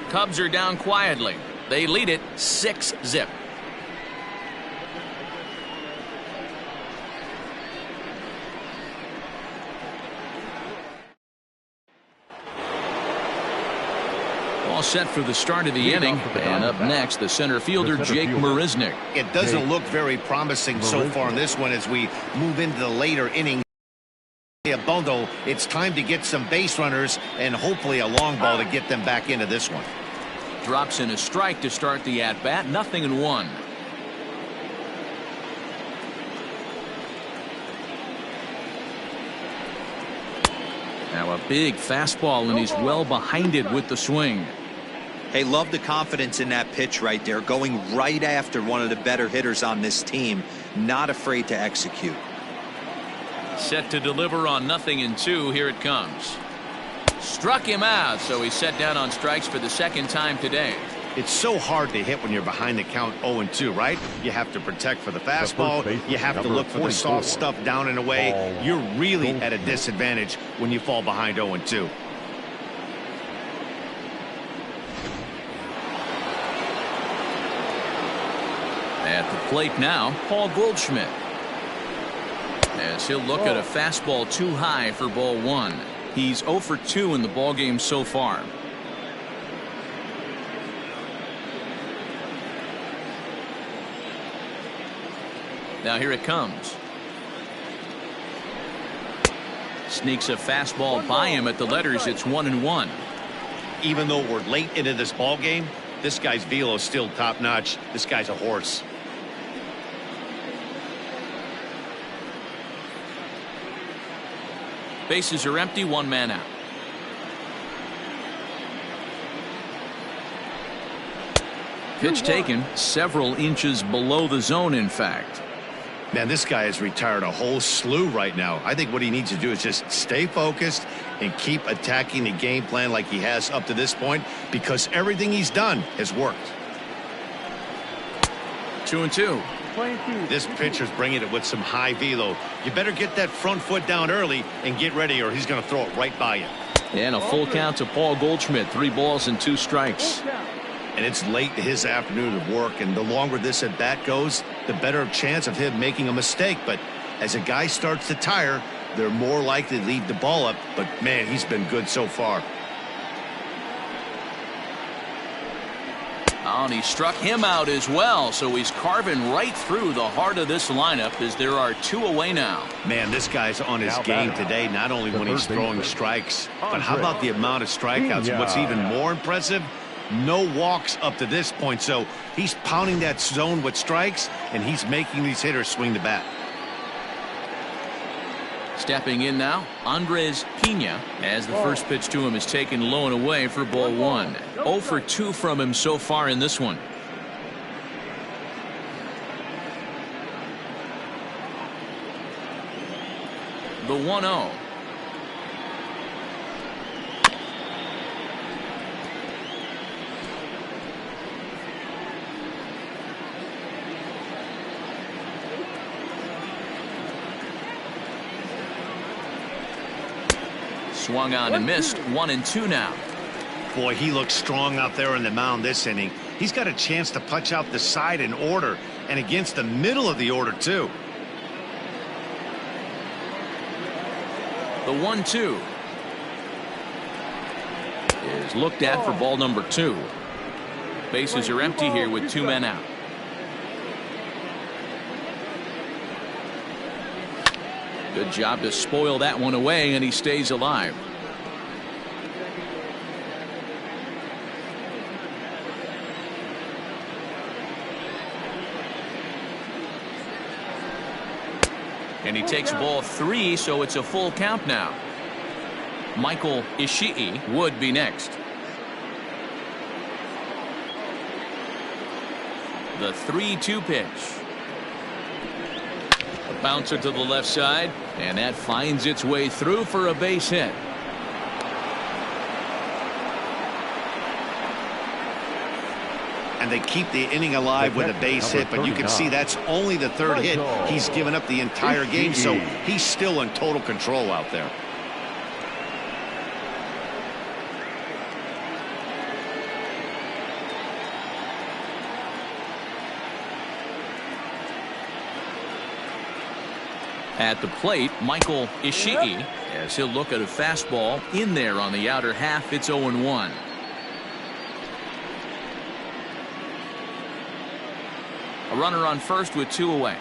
Cubs are down quietly. They lead it 6-0. All set for the start of the inning. And up next, the center fielder, Jake Marisnick. It doesn't look very promising so far in this one as we move into the later innings. Bondo, it's time to get some base runners and hopefully a long ball to get them back into this one. Drops in a strike to start the at-bat. 0-1. Now a big fastball, and he's well behind it with the swing. Hey, love the confidence in that pitch right there, going right after one of the better hitters on this team, not afraid to execute. Set to deliver on 0-2. Here it comes. Struck him out, so he's set down on strikes for the second time today. It's so hard to hit when you're behind the count 0-2, right? You have to protect for the fastball. You have to look for the soft stuff down and away. You're really at a disadvantage when you fall behind 0-2. At the plate now, Paul Goldschmidt. As he'll look at a fastball too high for ball 1. He's 0 for 2 in the ballgame so far. Now here it comes. Sneaks a fastball by him at the letters. It's 1-1. Even though we're late into this ball game, this guy's velo is still top notch. This guy's a horse. Bases are empty, 1 man out. Pitch taken several inches below the zone, in fact. Man, this guy has retired a whole slew right now. I think what he needs to do is just stay focused and keep attacking the game plan like he has up to this point, because everything he's done has worked. 2-2. This pitcher's bringing it with some high velo. You better get that front foot down early and get ready, or he's going to throw it right by you. And a full count to Paul Goldschmidt. 3 balls and 2 strikes. And it's late in his afternoon of work, and the longer this at bat goes, the better chance of him making a mistake. But as a guy starts to tire, they're more likely to leave the ball up. But man, he's been good so far. Oh, and he struck him out as well, so he's carving right through the heart of this lineup as there are 2 away now. Man, this guy's on his game today, not only when he's throwing strikes, but how about the amount of strikeouts? What's even more impressive, no walks up to this point. So he's pounding that zone with strikes, and he's making these hitters swing the bat. Stepping in now, Andres Pena, as the first pitch to him is taken low and away for ball 1. 0 for 2 from him so far in this one. The 1-0. Swung on and missed. 1-2 now. Boy, he looks strong out there on the mound this inning. He's got a chance to punch out the side in order, and against the middle of the order, too. The 1-2 is looked at for ball number 2. Bases are empty here with 2 men out. Good job to spoil that one away, and he stays alive. And he takes ball 3, so it's a full count now. Michael Ishii would be next. The 3-2 pitch. A bouncer to the left side, and that finds its way through for a base hit. And they keep the inning alive with a base hit, but you can see that's only the 3rd hit he's given up the entire game, so he's still in total control out there. At the plate, Michael Ishii, as he'll look at a fastball in there on the outer half. It's 0-1. A runner on first with 2 away.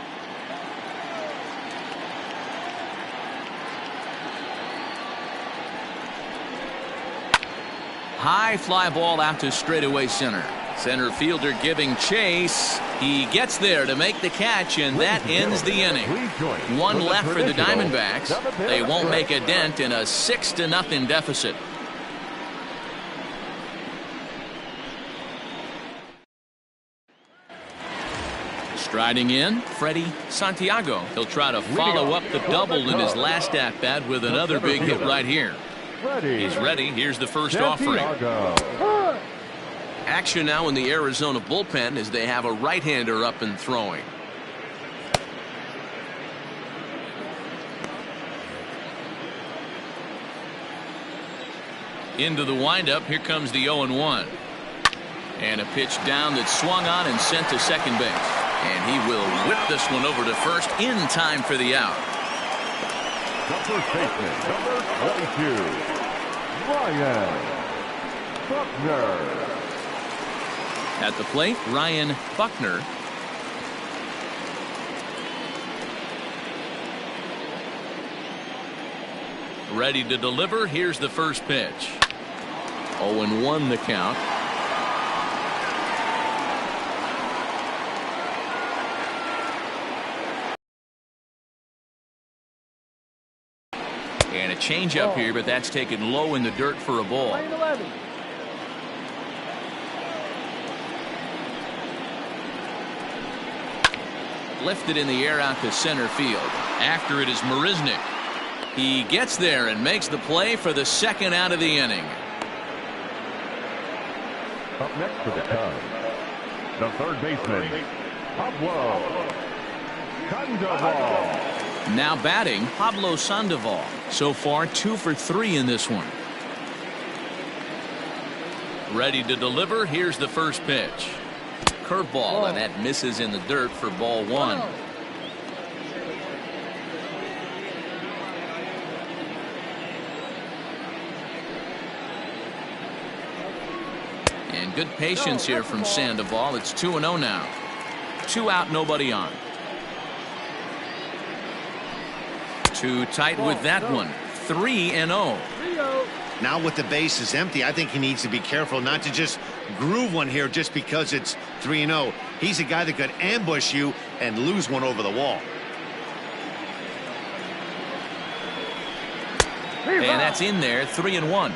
High fly ball out to straightaway center. Center fielder giving chase. He gets there to make the catch, and that ends the inning. 1 left for the Diamondbacks. They won't make a dent in a 6-0 deficit. Striding in, Freddie Santiago. He'll try to follow up the double in his last at-bat with another big hit right here. He's ready. Here's the first offering. Action now in the Arizona bullpen as they have a right-hander up and throwing. Into the windup. Here comes the 0-1. And a pitch down that swung on and sent to second base. And he will whip this one over to first in time for the out. The first baseman, number 22, Ryan Buckner. At the plate, Ryan Buckner. Ready to deliver. Here's the first pitch. 0-1 the count. And a changeup here, but that's taken low in the dirt for a ball. Lifted in the air out to center field. After it is Marisnick. He gets there and makes the play for the second out of the inning. Up next for the Cubs, the third baseman, Pablo Sandoval. Now batting, Pablo Sandoval. So far 2 for 3 in this one. Ready to deliver. Here's the first pitch. Curveball, and that misses in the dirt for ball 1. And good patience here from Sandoval. It's 2-0 now. 2 out, nobody on. Too tight with that one. 3-0. Now with the bases empty, I think he needs to be careful not to just groove one here just because it's 3-0. He's a guy that could ambush you and lose one over the wall. And that's in there. 3-1.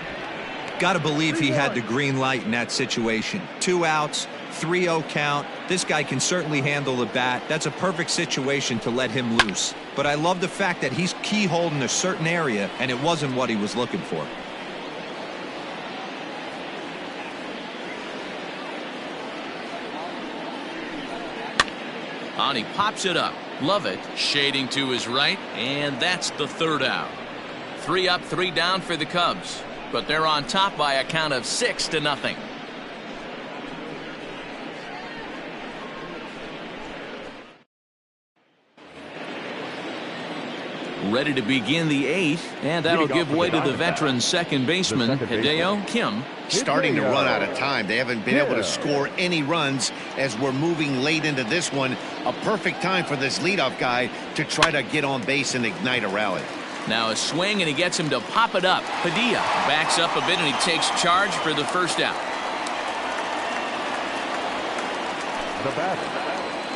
Got to believe he had the green light in that situation. 2 outs, 3-0 count. This guy can certainly handle the bat. That's a perfect situation to let him loose. But I love the fact that he's keyholed in a certain area, and it wasn't what he was looking for. On, he pops it up. Lovett shading to his right, and that's the third out. 3 up, 3 down for the Cubs. but they're on top by a count of 6-0. Ready to begin the 8th, and that'll give way to the veteran second baseman, Hideo Kim. Starting to run out of time. They haven't been able to score any runs as we're moving late into this one. A perfect time for this leadoff guy to try to get on base and ignite a rally. Now a swing, and he gets him to pop it up. Padilla backs up a bit, and he takes charge for the first out. The batter.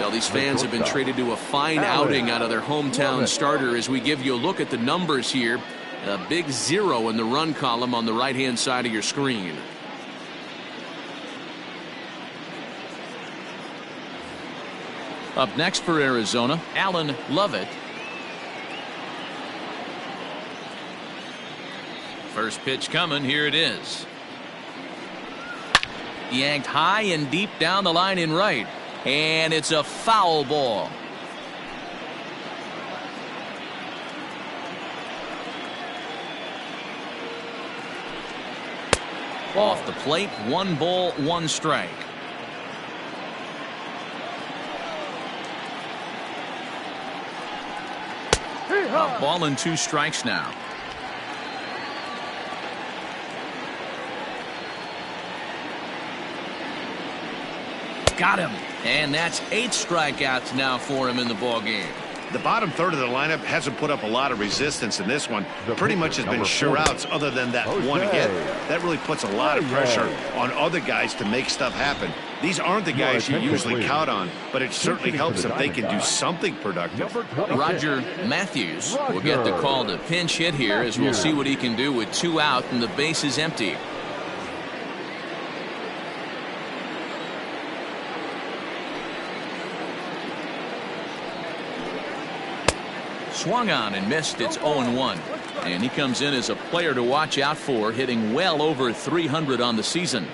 Well, these fans have been treated to a fine outing out of their hometown starter as we give you a look at the numbers here. A big 0 in the run column on the right-hand side of your screen. Up next for Arizona, Alan Lovett. First pitch coming, here it is. Yanked high and deep down the line in right. And it's a foul ball. Off the plate, 1 ball, 1 strike. A ball and 2 strikes now. Got him. And that's 8 strikeouts now for him in the ball game. The bottom third of the lineup hasn't put up a lot of resistance in this one. Pretty much has been sure outs other than that one hit. That really puts a lot of pressure on other guys to make stuff happen. These aren't the guys you usually count on, but it certainly helps if they can do something productive. Roger Matthews will get the call to pinch hit here as we'll see what he can do with 2 out and the base is empty. Swung on and missed. It's 0-1. And he comes in as a player to watch out for, hitting well over 300 on the season.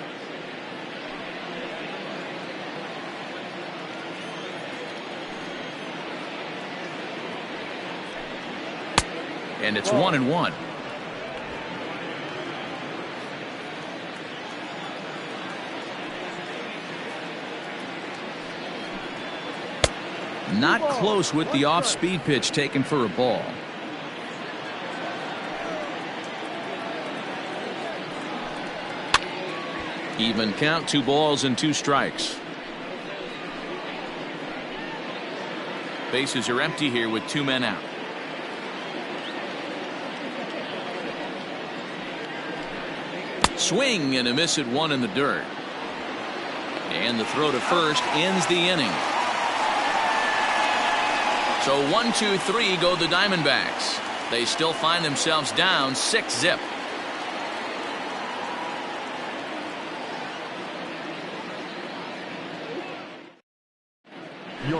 And it's 1-1. Not close with the off-speed pitch taken for a ball. Even count, 2 balls and 2 strikes. Bases are empty here with 2 men out. Swing and a miss at 1 in the dirt. And the throw to first ends the inning. So 1-2-3 go the Diamondbacks. They still find themselves down 6-0.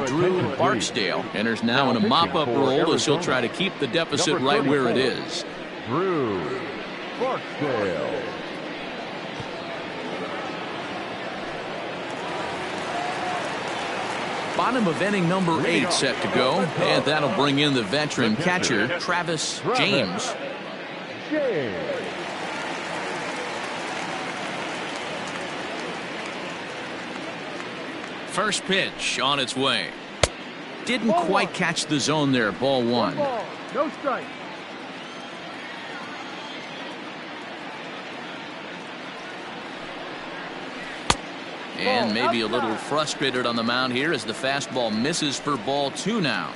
Drew Barksdale enters now in a mop-up role as he'll try to keep the deficit right where it is. Drew Barksdale. Bottom of inning number 8 set to go, and that'll bring in the veteran catcher Travis James. First pitch on its way. Didn't quite catch the zone there. Ball 1. No strike. And maybe a little frustrated on the mound here as the fastball misses for ball 2 now.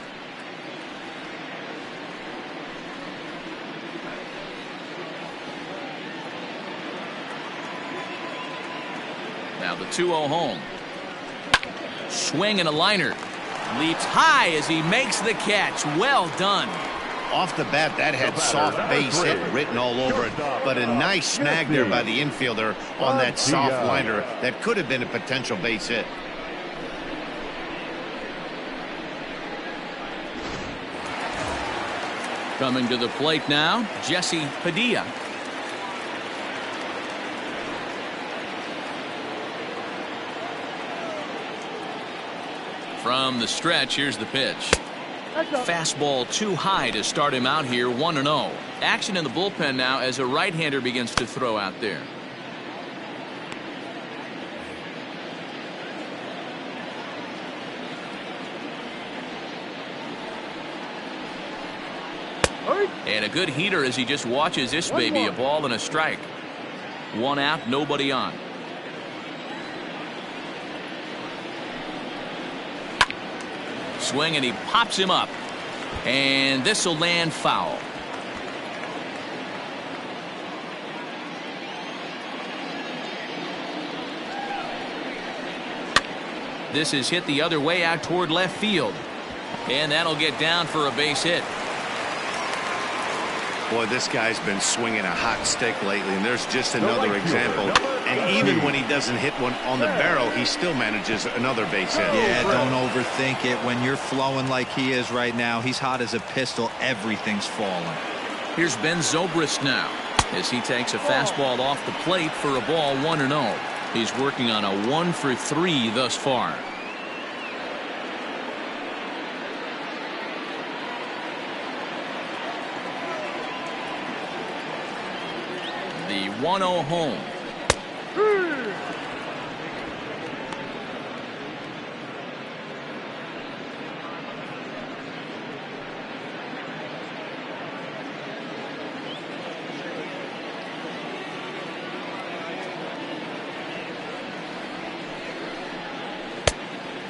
Now the 2-0 home. Swing and a liner. Leaps high as he makes the catch. Well done. Off the bat, that had soft base hit written all over it, but a nice snag there by the infielder on that soft liner that could have been a potential base hit. Coming to the plate now, Jesse Padilla. From the stretch, here's the pitch. Fastball too high to start him out here, 1-0. Action in the bullpen now as a right-hander begins to throw out there. And a good heater as he just watches this baby, a ball and a strike. 1 out, nobody on. Swing and he pops him up. And this will land foul. This is hit the other way out toward left field. And that'll get down for a base hit. Boy, this guy's been swinging a hot stick lately, and there's just another example. And even when he doesn't hit one on the barrel, he still manages another base hit. Yeah, don't overthink it. When you're flowing like he is right now, he's hot as a pistol. Everything's falling. Here's Ben Zobrist now as he takes a fastball off the plate for a ball, 1-0. He's working on a 1-for-3 thus far. The 1-0 home.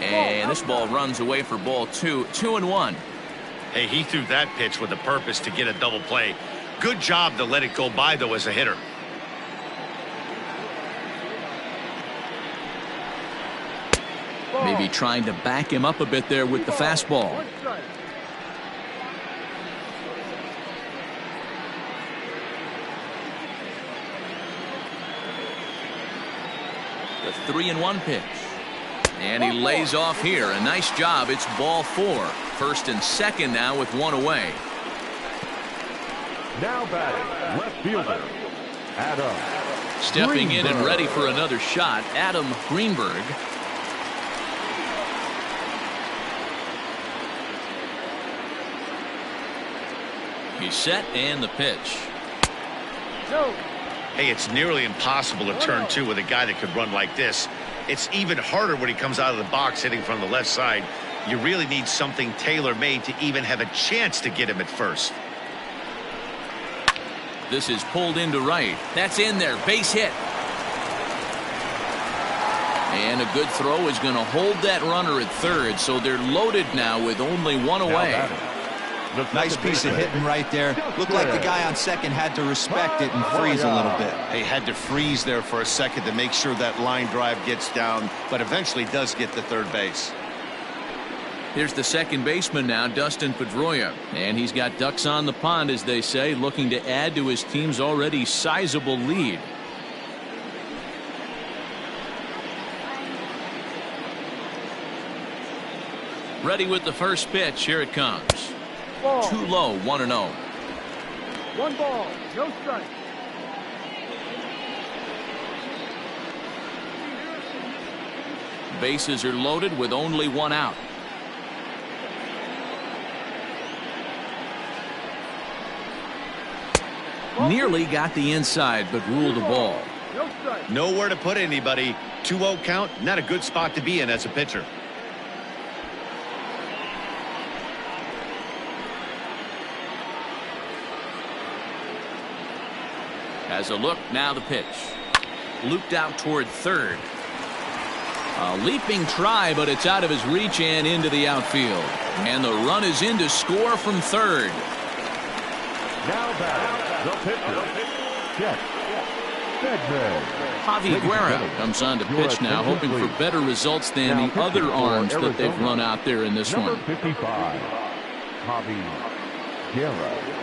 And this ball runs away for ball 2, 2-1. Hey, he threw that pitch with a purpose to get a double play. Good job to let it go by, though, as a hitter. Maybe trying to back him up a bit there with the fastball. The 3-1 pitch. And he lays off here. A nice job. It's ball 4. First and second now with 1 away. Now batting, left fielder, Adam. Stepping in and ready for another shot, Adam Greenberg. He's set and the pitch. Hey, it's nearly impossible to turn 2 with a guy that could run like this. It's even harder when he comes out of the box hitting from the left side. You really need something tailor-made to even have a chance to get him at first. This is pulled into right. That's in there. Base hit. And a good throw is going to hold that runner at third. So they're loaded now with only 1 away. Nice piece of hitting right there. Looked like the guy on second had to respect it and freeze a little bit. He had to freeze there for a second to make sure that line drive gets down, but eventually does get to third base. Here's the second baseman now, Dustin Pedroia. And he's got ducks on the pond, as they say, looking to add to his team's already sizable lead. Ready with the first pitch. Here it comes. Ball. Too low, 1-0. 1 ball, no strike. Bases are loaded with only 1 out. Nearly got the inside, but ruled a ball. No strike. Nowhere to put anybody. 2-0 count, not a good spot to be in as a pitcher. Has a look, now the pitch. Looped out toward third. A leaping try, but it's out of his reach and into the outfield. And the run is in to score from third. Now batting, the pitcher, Chet Steadman. Javi Guerra comes on to pitch now, hoping for better results than the other arms that they've run out there in this one. Number 55, Javi Guerra.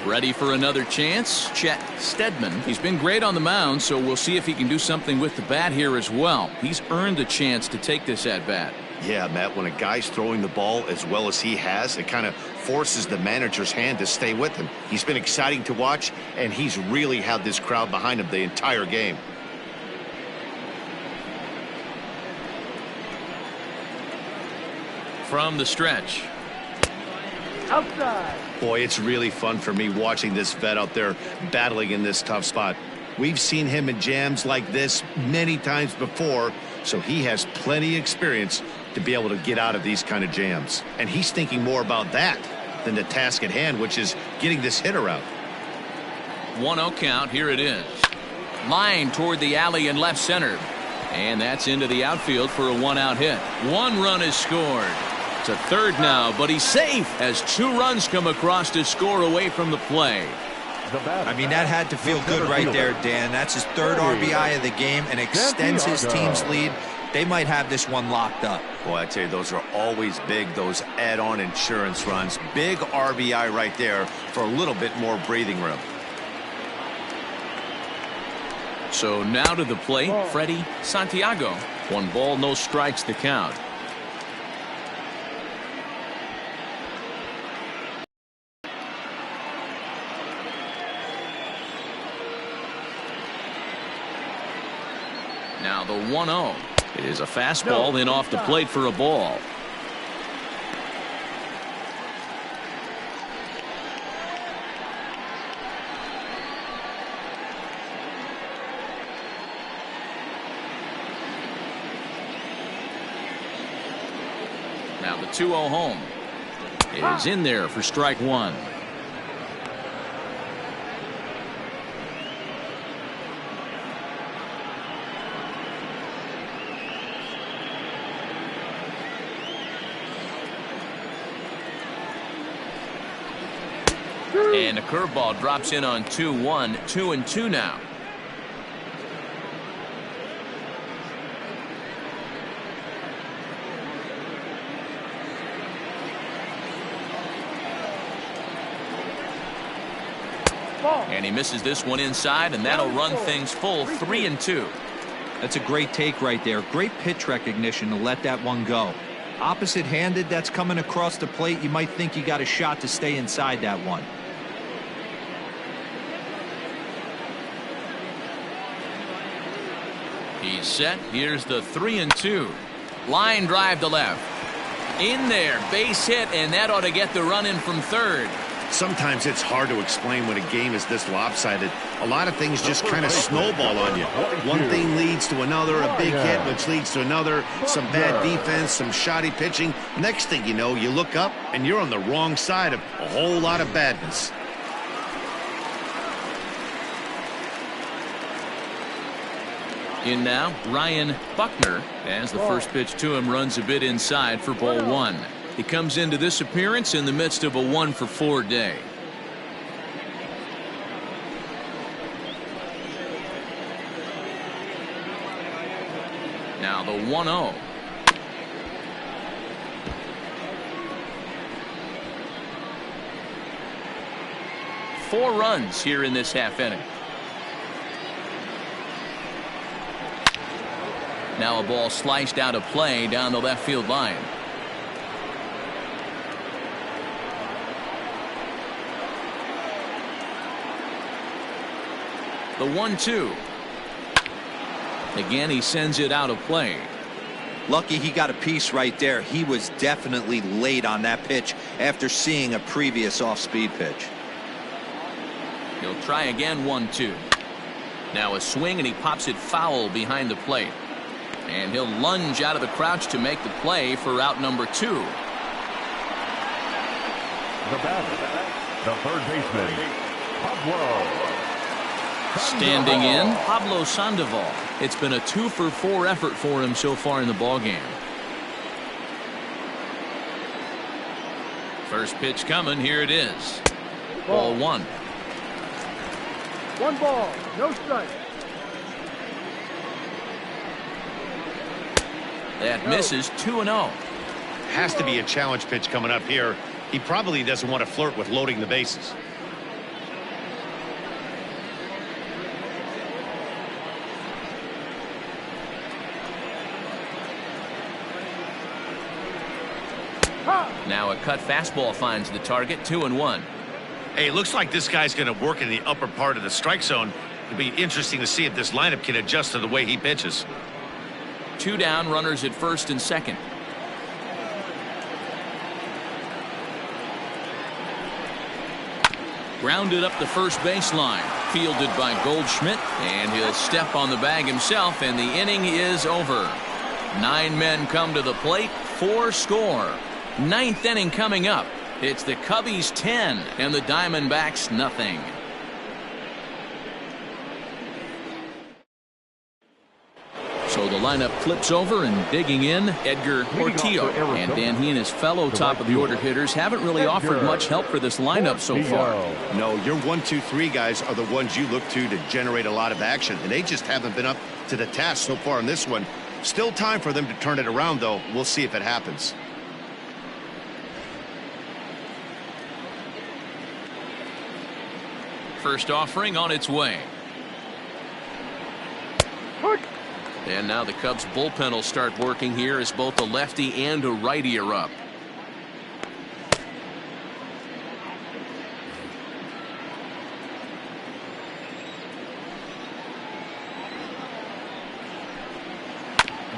Ready for another chance, Chet Steadman. He's been great on the mound, so we'll see if he can do something with the bat here as well. He's earned a chance to take this at bat. Yeah, Matt, when a guy's throwing the ball as well as he has, it kind of forces the manager's hand to stay with him. He's been exciting to watch, and he's really had this crowd behind him the entire game. From the stretch. Outside. Boy, it's really fun for me watching this vet out there battling in this tough spot. We've seen him in jams like this many times before, so he has plenty of experience to be able to get out of these kind of jams. And he's thinking more about that than the task at hand, which is getting this hitter out. 1-0 count. Here it is. Line toward the alley in left center. And that's into the outfield for a 1-out hit. 1 run is scored. To third now, but he's safe as 2 runs come across to score away from the play. I mean, that had to feel good right there, Dan. That's his 3rd RBI of the game and extends his team's lead. They might have this one locked up. Boy, I tell you, those are always big, those add-on insurance runs. Big RBI right there for a little bit more breathing room. So now to the plate, Freddie Santiago. 1 ball, no strikes to count. Now the 1-0. It is a fastball in off the plate for a ball. Now the 2-0 home is in there for strike 1. And a curveball drops in on 2-1, 2-2 now. And he misses this one inside, and that'll run things full 3-2. That's a great take right there. Great pitch recognition to let that one go. Opposite-handed, that's coming across the plate. You might think you got a shot to stay inside that one. He's set. Here's the 3-2. Line drive to left. In there, base hit, and that ought to get the run in from third. Sometimes it's hard to explain when a game is this lopsided. A lot of things just kind of snowball on you. One thing leads to another, a big hit, which leads to another, some bad defense, some shoddy pitching. Next thing you know, you look up and you're on the wrong side of a whole lot of badness. In now, Ryan Buckner, as the first pitch to him runs a bit inside for ball 1. He comes into this appearance in the midst of a 1-for-4 day. Now the 1-0. Four runs here in this half inning. Now a ball sliced out of play down the left field line. The 1-2. Again, he sends it out of play. Lucky he got a piece right there. He was definitely late on that pitch after seeing a previous off-speed pitch. He'll try again. 1-2. Now a swing, and he pops it foul behind the plate. And he'll lunge out of the crouch to make the play for out number 2. The batter, the third baseman, Pablo. Standing in, Pablo Sandoval. It's been a 2-for-4 effort for him so far in the ballgame. First pitch coming. Here it is. Ball 1. 1 ball, no strike. That misses. 2-0. Has to be a challenge pitch coming up here. He probably doesn't want to flirt with loading the bases. Now a cut fastball finds the target, 2-1. Hey, it looks like this guy's going to work in the upper part of the strike zone. It'll be interesting to see if this lineup can adjust to the way he pitches. 2 down, runners at first and second. Grounded up the first baseline, fielded by Goldschmidt, and he'll step on the bag himself, and the inning is over. 9 men come to the plate, 4 score. 9th inning coming up. It's the Cubbies 10 and the Diamondbacks nothing. So the lineup flips over, and digging in, Edgar Portillo. And Dan, he and his fellow top of the order hitters haven't really offered much help for this lineup so far. No, your 1, 2, 3 guys are the ones you look to generate a lot of action, and they just haven't been up to the task so far in this one. Still time for them to turn it around, though. We'll see if it happens. First offering on its way. And now the Cubs bullpen will start working here as both a lefty and a righty are up.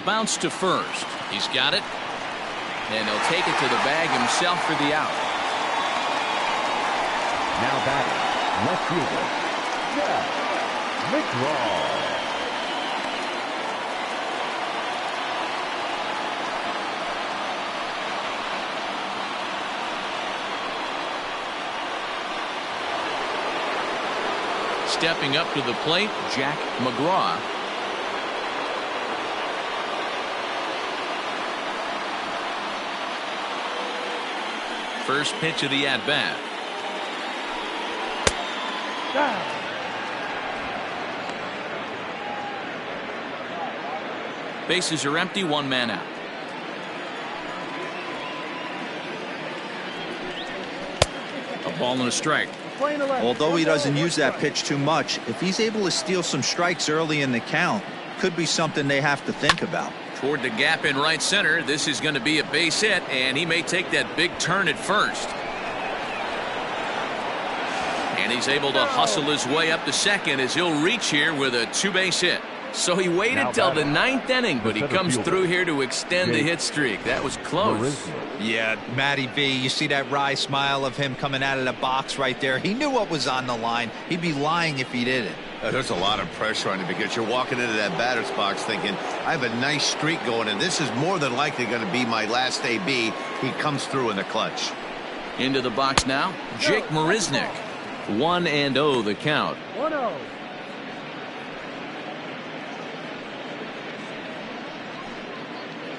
Bounce to first. He's got it. And he'll take it to the bag himself for the out. Now batting, left fielder, Jeff McGraw. Stepping up to the plate, Jack McGraw. First pitch of the at-bat. Bases are empty, 1 man out. A ball and a strike. Although he doesn't use that pitch too much, if he's able to steal some strikes early in the count, could be something they have to think about. Toward the gap in right center, this is going to be a base hit, and he may take that big turn at first. And he's able to hustle his way up to second as he'll reach here with a 2-base hit. So he waited till the 9th inning, but he comes through here to extend the hit streak. That was close. Yeah, Matty V, you see that wry smile of him coming out of the box right there. He knew what was on the line. He'd be lying if he didn't. There's a lot of pressure on you because you're walking into that batter's box thinking, I have a nice streak going, and this is more than likely going to be my last AB. He comes through in the clutch. Into the box now, Jake Marisnick. 1-0 the count. 1-0.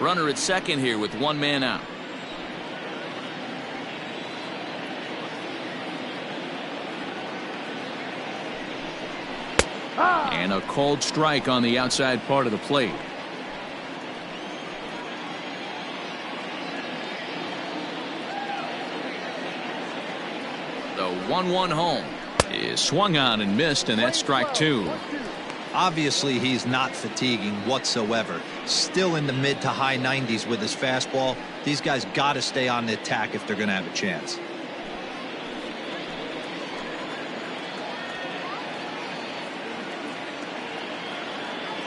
Runner at second here with 1 man out. And a cold strike on the outside part of the plate. The 1-1 home is swung on and missed, and that's strike 2. Obviously, he's not fatiguing whatsoever. Still in the mid to high 90s with his fastball. These guys got to stay on the attack if they're going to have a chance.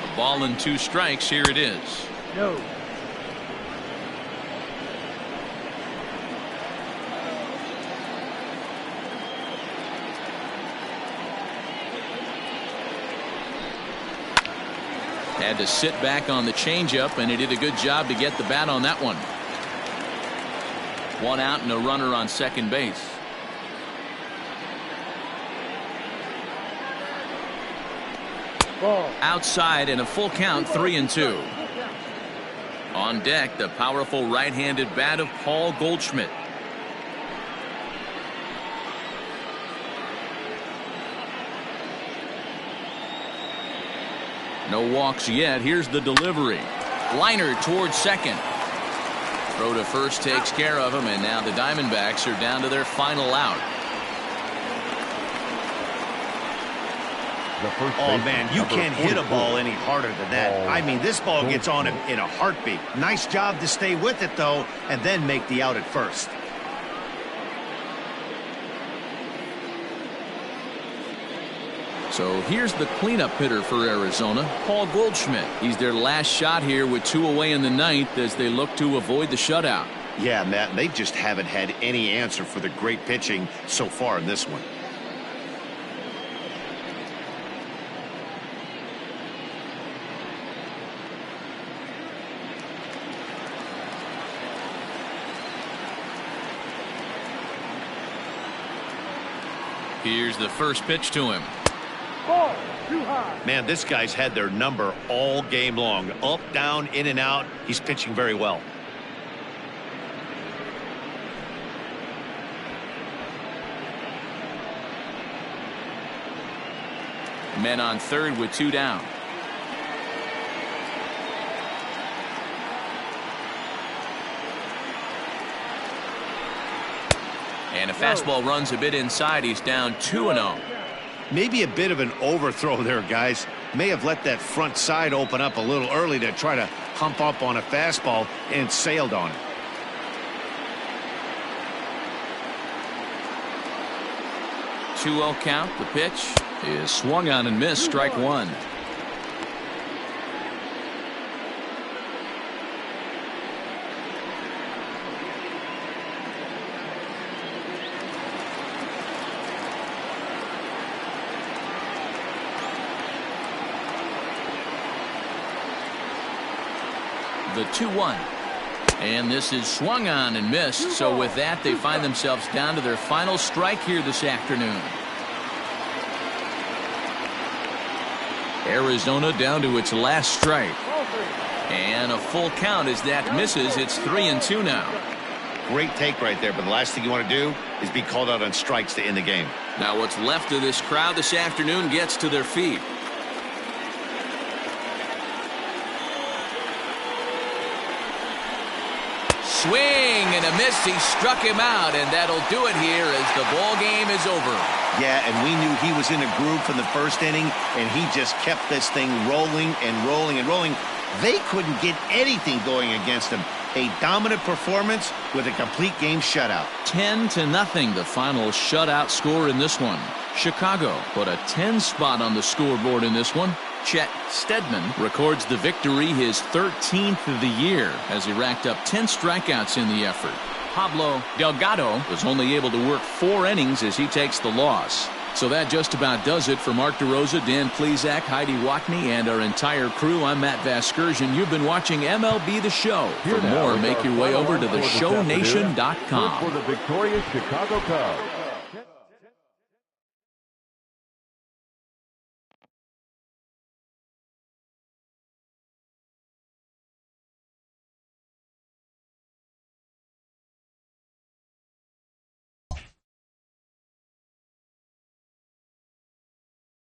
A ball and 2 strikes. Here it is. No. Had to sit back on the changeup, and he did a good job to get the bat on that one. 1 out and a runner on second base. Ball. Outside in a full count, 3-2. On deck, the powerful right-handed bat of Paul Goldschmidt. No walks yet. Here's the delivery. Liner towards second. Throw to first takes care of him, and now the Diamondbacks are down to their final out. Oh, man, you can't hit a ball any harder than that. I mean, this ball gets on him in a heartbeat. Nice job to stay with it, though, and then make the out at first. So here's the cleanup hitter for Arizona, Paul Goldschmidt. He's their last shot here with 2 away in the ninth as they look to avoid the shutout. Yeah, Matt, they just haven't had any answer for the great pitching so far in this one. Here's the first pitch to him. Ball, too high. Man, this guy's had their number all game long. Up, down, in and out. He's pitching very well. Men on third with 2 down. And a fastball runs a bit inside. He's down 2-0. Maybe a bit of an overthrow there, guys. May have let that front side open up a little early to try to hump up on a fastball and sailed on it. Two-0 count. The pitch is swung on and missed. Strike one. The 2-1. And this is swung on and missed. So with that, they find themselves down to their final strike here this afternoon. Arizona down to its last strike. And a full count as that misses. It's 3-2 now. Great take right there, but the last thing you want to do is be called out on strikes to end the game. Now what's left of this crowd this afternoon gets to their feet. Swing and a miss. He struck him out, and that'll do it here as the ball game is over. Yeah, and we knew he was in a groove from the first inning, and he just kept this thing rolling and rolling and rolling. They couldn't get anything going against him. A dominant performance with a complete game shutout. 10-0, the final shutout score in this one. Chicago put a 10 spot on the scoreboard in this one. Chet Steadman records the victory, his 13th of the year, as he racked up 10 strikeouts in the effort. Pablo Delgado was only able to work 4 innings as he takes the loss. So that just about does it for Mark DeRosa, Dan Plesac, Heidi Watney, and our entire crew. I'm Matt Vasgersian. You've been watching MLB The Show. For more, make your way over to theshownation.com. For the victorious Chicago Cubs.